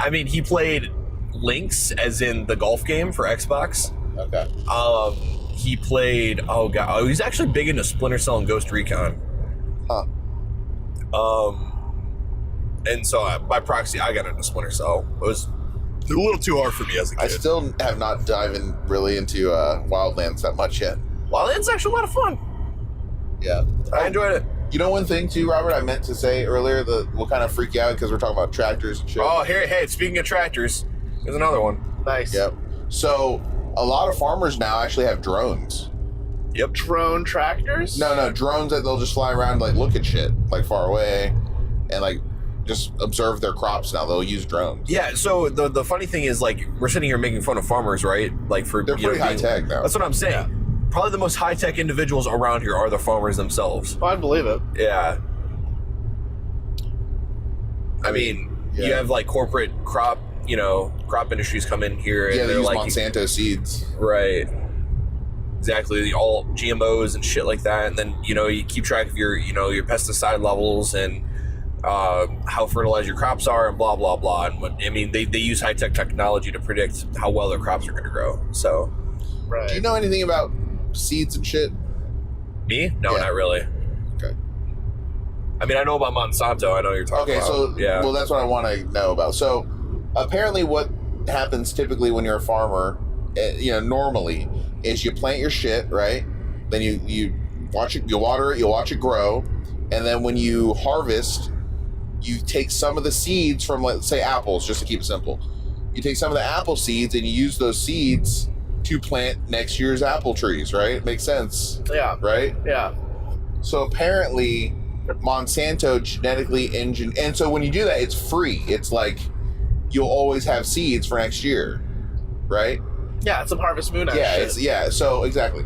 I mean, he played Lynx, as in the golf game for Xbox. Okay. He played, he's actually big into Splinter Cell and Ghost Recon. Huh. And so by proxy, I got into Splinter Cell. It was a little too hard for me as a kid. I still have not diving really into Wildlands that much yet. Wildlands is actually a lot of fun. Yeah. I enjoyed it. You know one thing too, Robert, I meant to say earlier that will kind of freak you out because we're talking about tractors and shit. Oh, hey, speaking of tractors, here's another one. Nice. Yep. So a lot of farmers now actually have drones. Yep. Drone tractors? No, drones that they'll just fly around, like look at shit, like far away, and like just observe their crops now. They'll use drones. Yeah, so the funny thing is, like, we're sitting here making fun of farmers, right? Like, for They're pretty high tech now. That's what I'm saying. Yeah. Probably the most high tech individuals around here are the farmers themselves. Oh, I believe it. Yeah. I mean, you have like corporate crop industries come in here and they they're use like Monsanto seeds. Right. Exactly. All GMOs and shit like that. And then, you keep track of your pesticide levels and how fertilized your crops are and blah, blah, blah. And they use high-tech technology to predict how well their crops are going to grow. So, right. Do you know anything about seeds and shit? Me? No, not really. Okay. I mean, I know about Monsanto. I know you're talking about. Okay, so, yeah. Well, that's what I want to know about. So, apparently what happens typically when you're a farmer, normally, is you plant your shit, right? Then you watch it, you water it, you watch it grow, and then when you harvest, you take some of the seeds from, let's say, apples, just to keep it simple. You take some of the apple seeds and you use those seeds to plant next year's apple trees, right? Makes sense. Yeah. Right? Yeah. So apparently Monsanto genetically engineered, and so when you do that, it's free. It's like you'll always have seeds for next year, right? Yeah, it's some Harvest Moon shit. So exactly.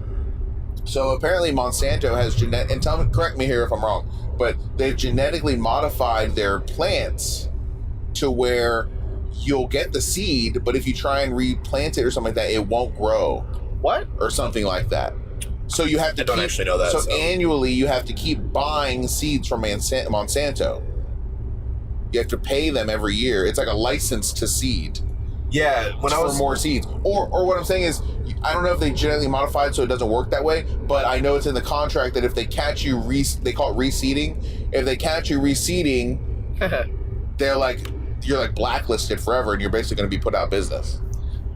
So apparently Monsanto has and correct me here if I'm wrong, but they've genetically modified their plants to where you'll get the seed, but if you try and replant it or something like that, it won't grow. What? Or something like that. So you have to actually know that. So annually you have to keep buying seeds from Monsanto. You have to pay them every year. It's like a license to seed. Yeah, for more seeds. Or what I'm saying is, I don't know if they genetically modified so it doesn't work that way, but I know it's in the contract that if they catch you, they call it reseeding. If they catch you reseeding, you're like blacklisted forever, and you're basically going to be put out of business.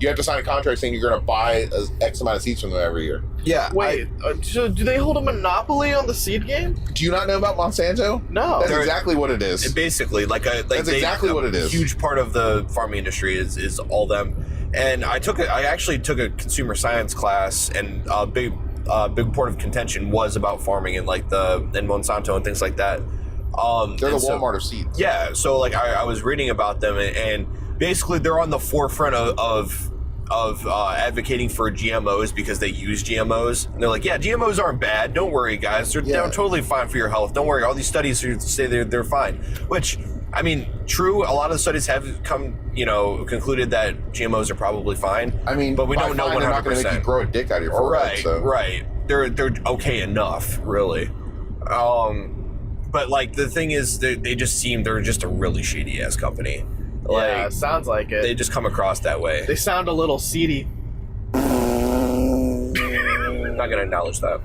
You have to sign a contract saying you're going to buy X amount of seeds from them every year. Yeah. Wait, so do they hold a monopoly on the seed game? Do you not know about Monsanto? No. That's exactly what it is. Basically, that's exactly what it is. A huge part of the farming industry is all them. And I actually took a consumer science class, and a big part of contention was about farming and Monsanto and things like that. They're the Walmart of seeds. Yeah. So I was reading about them, and basically they're on the forefront of advocating for GMOs because they use GMOs. And they're like, yeah, GMOs aren't bad. Don't worry, guys. They're totally fine for your health. Don't worry. All these studies say they're fine. Which, I mean, true. A lot of the studies have concluded that GMOs are probably fine. I mean, but we don't know 100%. They're not going to make you grow a dick out of your forehead. Right. They're okay enough, really. But the thing is, they're just a really shady ass company. Yeah, sounds like it. They just come across that way. They sound a little seedy. I'm not gonna acknowledge that.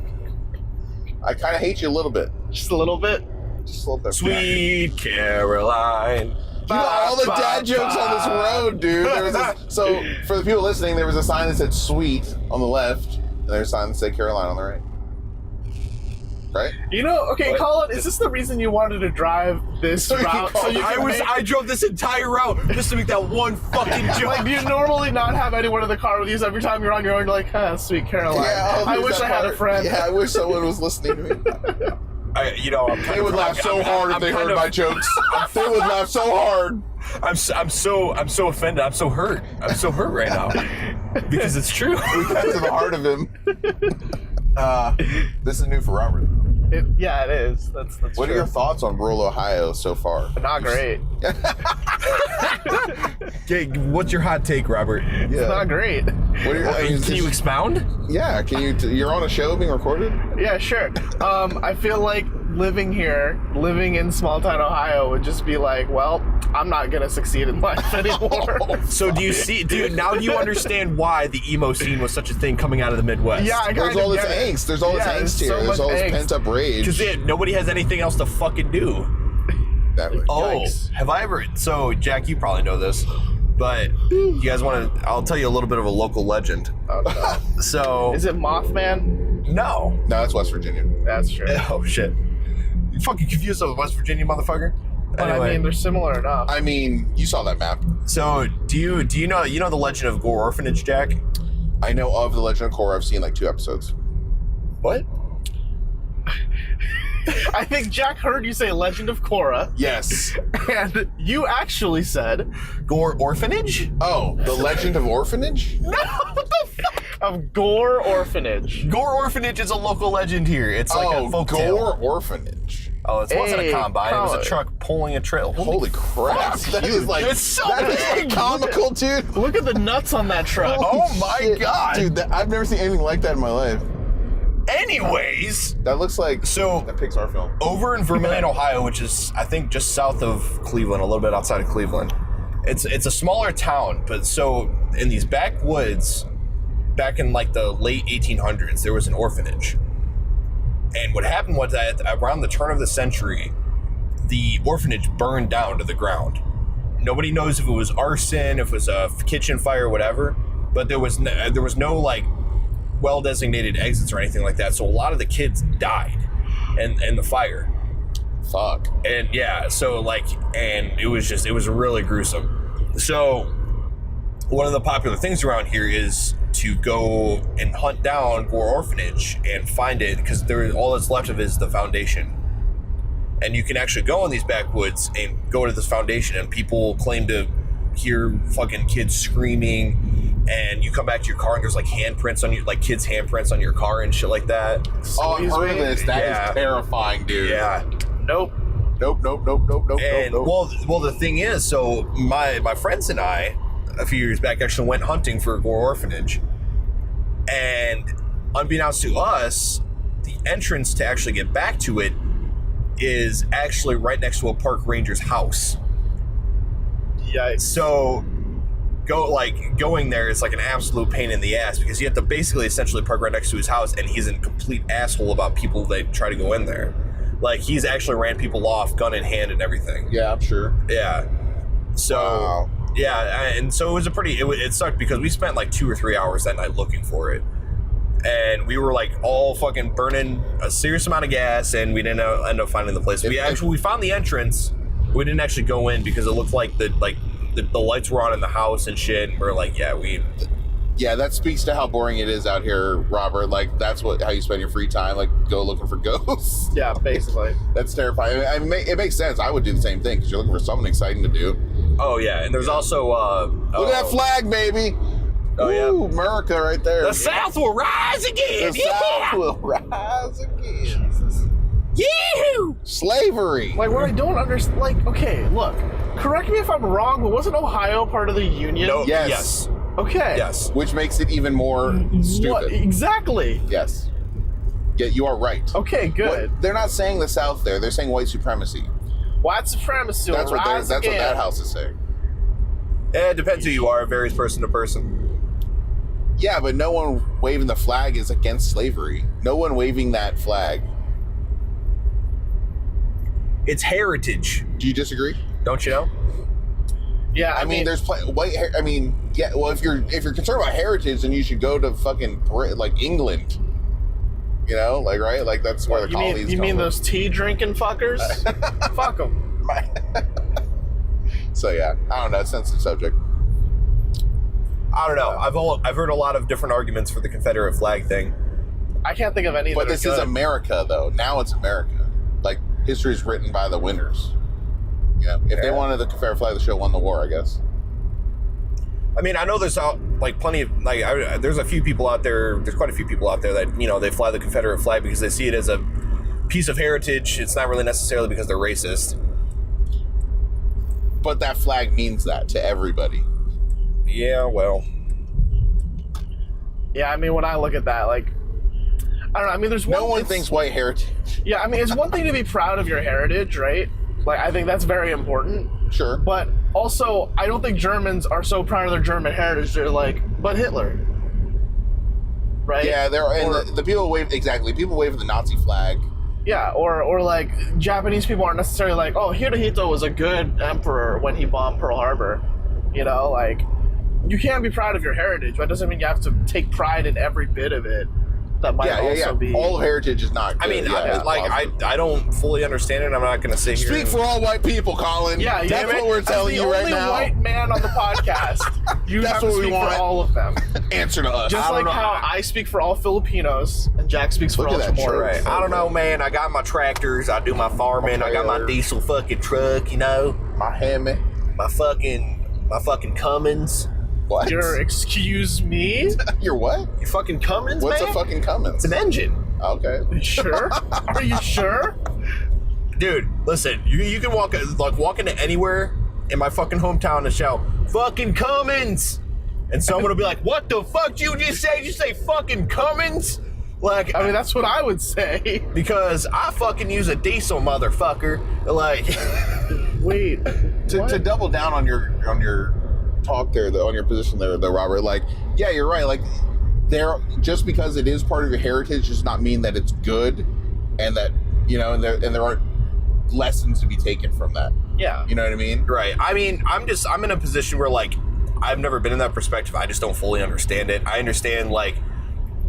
I kind of hate you a little bit. Just a little bit? Just a little bit. Sweet Caroline. All the dad jokes on this road, dude. So, for the people listening, there was a sign that said sweet on the left, and there's a sign that said Caroline on the right. Right? Okay, Colin, is this the reason you wanted to drive this route? I drove this entire route just to make that one fucking joke. Do you normally not have anyone in the car with you? So every time you're on your own, you're like, sweet Caroline. Yeah, I wish I had a friend. Yeah, I wish someone was listening to me. They would laugh so hard if they heard my jokes. They would laugh so hard. I'm so offended. I'm so hurt. I'm so hurt right now because it's true. We got to the heart of him. This is new for Robert. It is. That's What are your thoughts on rural Ohio so far? Not great. Okay, what's your hot take, Robert? It's not great. What are can you expound? Yeah, you're on a show being recorded? Yeah, sure. I feel like living in small town Ohio would just be like, well, I'm not gonna succeed in life anymore. So do you understand why the emo scene was such a thing coming out of the Midwest? Yeah, there's all this angst. There's all this angst here. There's all this pent up rage. Because nobody has anything else to fucking do. Exactly. Oh, Yikes. have I ever? So, Jack, you probably know this, but you guys want to? I'll tell you a little bit of a local legend. Oh, no. So, Is it Mothman? no. No, that's West Virginia. That's true. Oh shit! You fucking confused with West Virginia, motherfucker. But I mean, they're similar enough. I mean, you saw that map. So, do you know the legend of Gore Orphanage, Jack? I know of the Legend of Korra. I've seen like 2 episodes. What? I think Jack heard you say Legend of Korra, Yes. and you actually said Gore Orphanage? Oh, the Legend of Orphanage? no. What the fuck? Of Gore Orphanage. Gore Orphanage is a local legend here. It's like a folk tale. Gore Orphanage. Oh, it wasn't a Hey, combine. It was a Colin. truck pulling a trail. Holy crap! That is like It's so that is big. like comical, dude. Look at the nuts on that truck. Oh my Shit. God. dude! I've never seen anything like that in my life. Anyways, That looks like so a Pixar film. over in Vermillion, Ohio, which is I think just south of Cleveland, a little bit outside of Cleveland. It's a smaller town, but so in these backwoods, back in like the late 1800s, there was an orphanage. And what happened was that around the turn of the century, the orphanage burned down to the ground. Nobody knows if it was arson, if it was a kitchen fire, whatever. But there was no like well-designated exits or anything like that. So a lot of the kids died in the fire. Fuck. And yeah, so like, and it was really gruesome. So one of the popular things around here is to go and hunt down Gore Orphanage and find it, because all that's left of it is the foundation. And you can actually go in these backwoods and go to this foundation, and people claim to hear fucking kids screaming, and you come back to your car and there's like handprints on you, like kids' handprints on your car and shit like that. Oh, I've heard of this. That is Yeah. terrifying, dude. Yeah. Nope. Nope. And Nope. well, the thing is, so my friends and I, a few years back, actually went hunting for Gore Orphanage, and unbeknownst to us, the entrance to actually get back to it is actually right next to a park ranger's house. Yikes. So going there is like an absolute pain in the ass, because you have to basically essentially park right next to his house, and he's a complete asshole about people that try to go in there. Like, he's actually ran people off gun in hand and everything. Yeah, I'm sure. Yeah. So Wow. yeah, and so it was it sucked because we spent like 2 or 3 hours that night looking for it, and we were like all fucking burning a serious amount of gas, and we didn't end up finding the place. We found the entrance. We didn't actually go in because it looked like the lights were on in the house and shit, and we're like, Yeah, that speaks to how boring it is out here, Robert. Like, that's how you spend your free time. Like, go looking for ghosts. Yeah, basically. That's terrifying. I mean, it makes sense. I would do the same thing because you're looking for something exciting to do. oh yeah, and there's also Look at that flag, baby. Oh, yeah. Ooh, America right there. the South will rise again. The Yeah. South will rise again. Yee-hoo! Slavery. Like, what I don't understand, like, okay, look, correct me if I'm wrong, but wasn't Ohio part of the Union? No. Yes. Yes. Okay. Yes. Which makes it even more stupid. What? Exactly. Yes. Yeah, you are right. Okay, good. What- they're not saying the South there. They're saying white supremacy. White supremacy will That's what rise that's what again. that house is saying. It depends who you are. It varies person to person. Yeah, but no one waving the flag is against slavery. No one waving that flag. It's heritage, Do you disagree? don't you know? Yeah, I mean, there's white. I mean, yeah. Well, if you're concerned about heritage, then you should go to fucking like England. You know, like right, like that's where the colonies. you come mean from. those tea drinking fuckers? Fuck them. So yeah, I don't know. It's a sensitive subject. I don't know. I've heard a lot of different arguments for the Confederate flag thing. I can't think of any. But that this are is good. America, though. Now it's America. Like, history is written by the winners. Yeah. If they wanted the Confederate flag, the show won the war, I guess. I mean, I know there's like plenty of there's a few people out there. There's quite a few people out there that they fly the Confederate flag because they see it as a piece of heritage. It's not really necessarily because they're racist. But that flag means that to everybody. Yeah, well, Yeah, I mean, when I look at that, like, I don't know. I mean, there's No one it's- thinks white heritage. Yeah, I mean, it's one thing to be proud of your heritage, right? Like, I think that's very important. Sure. But also, I don't think Germans are so proud of their German heritage. They're like, but Hitler, right? Yeah, Or- the people wave exactly. People wave the Nazi flag, Yeah, or like Japanese people aren't necessarily like, oh, Hirohito was a good emperor when he bombed Pearl Harbor. You know, like you can be proud of your heritage, but it doesn't mean you have to take pride in every bit of it. That might also be. All heritage is not good. I mean, I don't fully understand it. I'm not going to sit here. Speak for all white people, Colin. Yeah, that's what we're telling you right now. The only white man on the podcast, you That's have to what we speak want. for all of them. Answer to us. Just like how I speak for all Filipinos and Jack speaks for all Chamorros. Right. I don't know, man. I got my tractors. I do my farming. I got my diesel fucking truck. You know, my Hemi, my fucking Cummins. What? Excuse me? Your what? Your fucking Cummins, What's man? a fucking Cummins? It's an engine. Okay. Are you sure? Are you sure? Dude, listen. You can walk into anywhere in my fucking hometown and shout, fucking Cummins! And someone will be like, what the fuck did you just say? Did you say fucking Cummins? Like, I mean, that's what I would say. Because I fucking use a diesel, motherfucker. Like, wait. To double down on your talk there, on your position there, though, Robert. Like, yeah, you're right. Like, just because it is part of your heritage does not mean that it's good, and that and there aren't lessons to be taken from that. Yeah, you know what I mean? Right. I mean, I'm in a position where like I've never been in that perspective. I just don't fully understand it. I understand like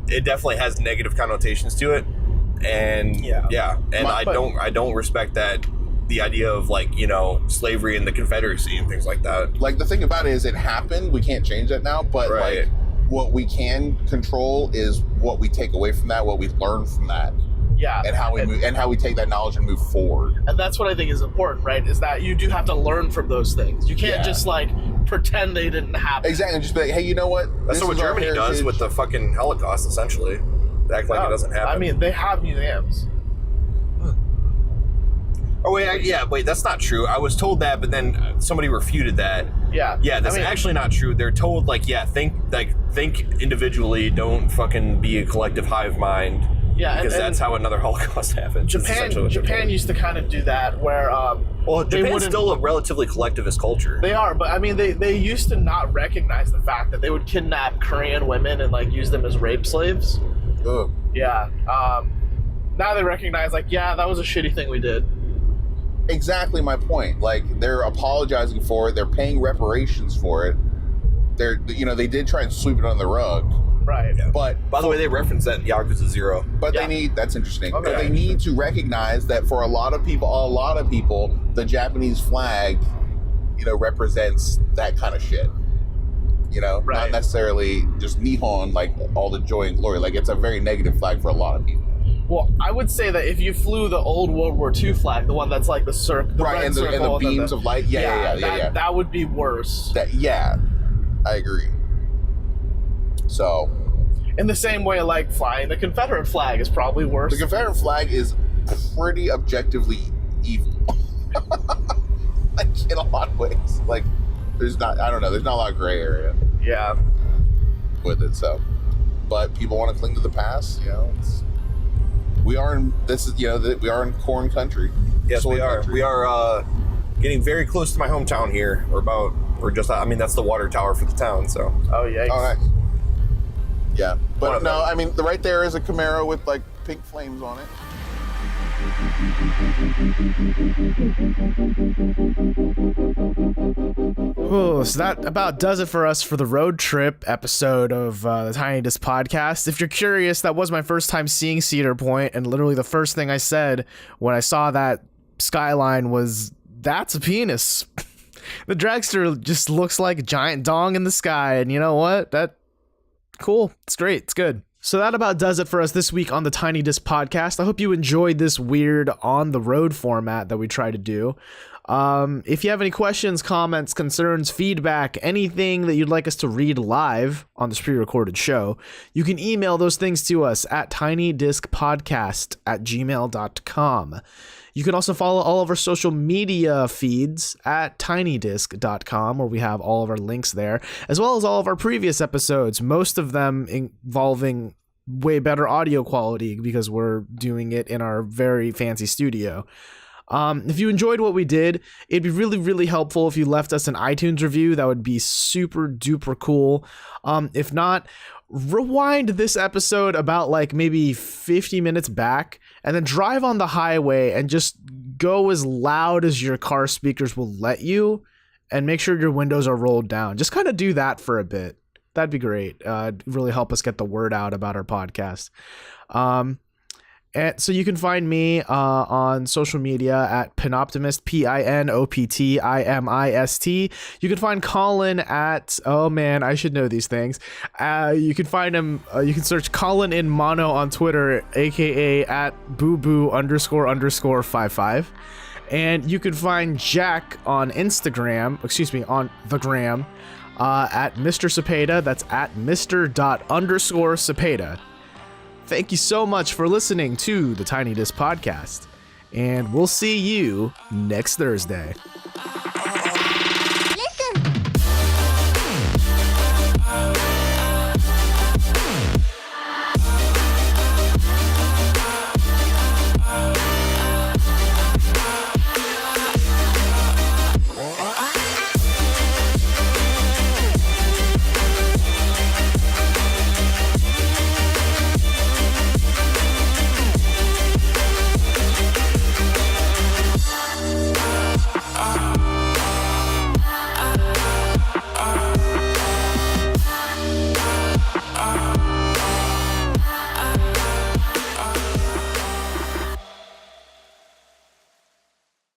it definitely has negative connotations to it, and and I don't respect that. The idea of like slavery in the Confederacy and things like that. Like the thing about it is it happened. We can't change that now, but like what we can control is what we take away from that, what we learn from that. Yeah, and how we move, and how we take that knowledge and move forward. And that's what I think is important, right? Is that you do have to learn from those things. You can't just like pretend they didn't happen. Exactly. Just be like, hey, you know what? That's what Germany does with the fucking Holocaust, essentially. They act like it doesn't happen. I mean, they have museums. Oh wait, that's not true. I was told that, but then somebody refuted that. Yeah, that's actually not true. They're told think individually. Don't fucking be a collective hive mind. Yeah, because that's how another Holocaust happened. Japan used to kind of do that, where Japan's still a relatively collectivist culture. They are, but I mean, they used to not recognize the fact that they would kidnap Korean women and like use them as rape slaves. Oh. Yeah. Now they recognize that was a shitty thing we did. Exactly my point. Like, they're apologizing for it. They're paying reparations for it. They did try and sweep it on the rug. Right. Yeah. But by the way, they reference that in Yakuza 0. But that's interesting. Okay. But they need to recognize that for a lot of people, the Japanese flag, represents that kind of shit. Not necessarily just Nihon, like all the joy and glory. Like, it's a very negative flag for a lot of people. Well, I would say that if you flew the old World War II flag, the one that's like the circle, right, and the beams of light, that would be worse. I agree. So, in the same way, like flying the Confederate flag is probably worse. The Confederate flag is pretty objectively evil, like in a lot of ways. Like, there's not a lot of gray area. Yeah, with it. So, but people want to cling to the past. We are in corn country. Yes, we are. We are getting very close to my hometown here. That's the water tower for the town. So. Oh yeah. Oh, nice. Yeah, but no, I mean, right there is a Camaro with like pink flames on it. Oh, so that about does it for us for the road trip episode of the Tiny Disc podcast. If you're curious, that was my first time seeing Cedar Point, and literally the first thing I said when I saw that skyline was, "That's a penis." The dragster just looks like a giant dong in the sky, and you know what? Cool. It's great. It's good. So that about does it for us this week on the Tiny Disc podcast. I hope you enjoyed this weird on the road format that we try to do. If you have any questions, comments, concerns, feedback, anything that you'd like us to read live on this pre-recorded show, you can email those things to us at tinydiscpodcast@gmail.com. You can also follow all of our social media feeds at tinydisc.com, where we have all of our links there, as well as all of our previous episodes, most of them involving way better audio quality because we're doing it in our very fancy studio. If you enjoyed what we did, it'd be really, really helpful if you left us an iTunes review. That would be super duper cool. If not, rewind this episode about like maybe 50 minutes back and then drive on the highway and just go as loud as your car speakers will let you, and make sure your windows are rolled down. Just kind of do that for a bit. That'd be great. It'd really help us get the word out about our podcast. And so you can find me on social media at Pinoptimist, Pinoptimist. You can find Colin at, oh man, I should know these things. You can find him, you can search Colin in Mono on Twitter, aka at booboo__55. And you can find Jack on Instagram, on the gram, at Mr. Cepeda. That's at Mr._Cepeda. Thank you so much for listening to the Tiny Disc Podcast, and we'll see you next Thursday.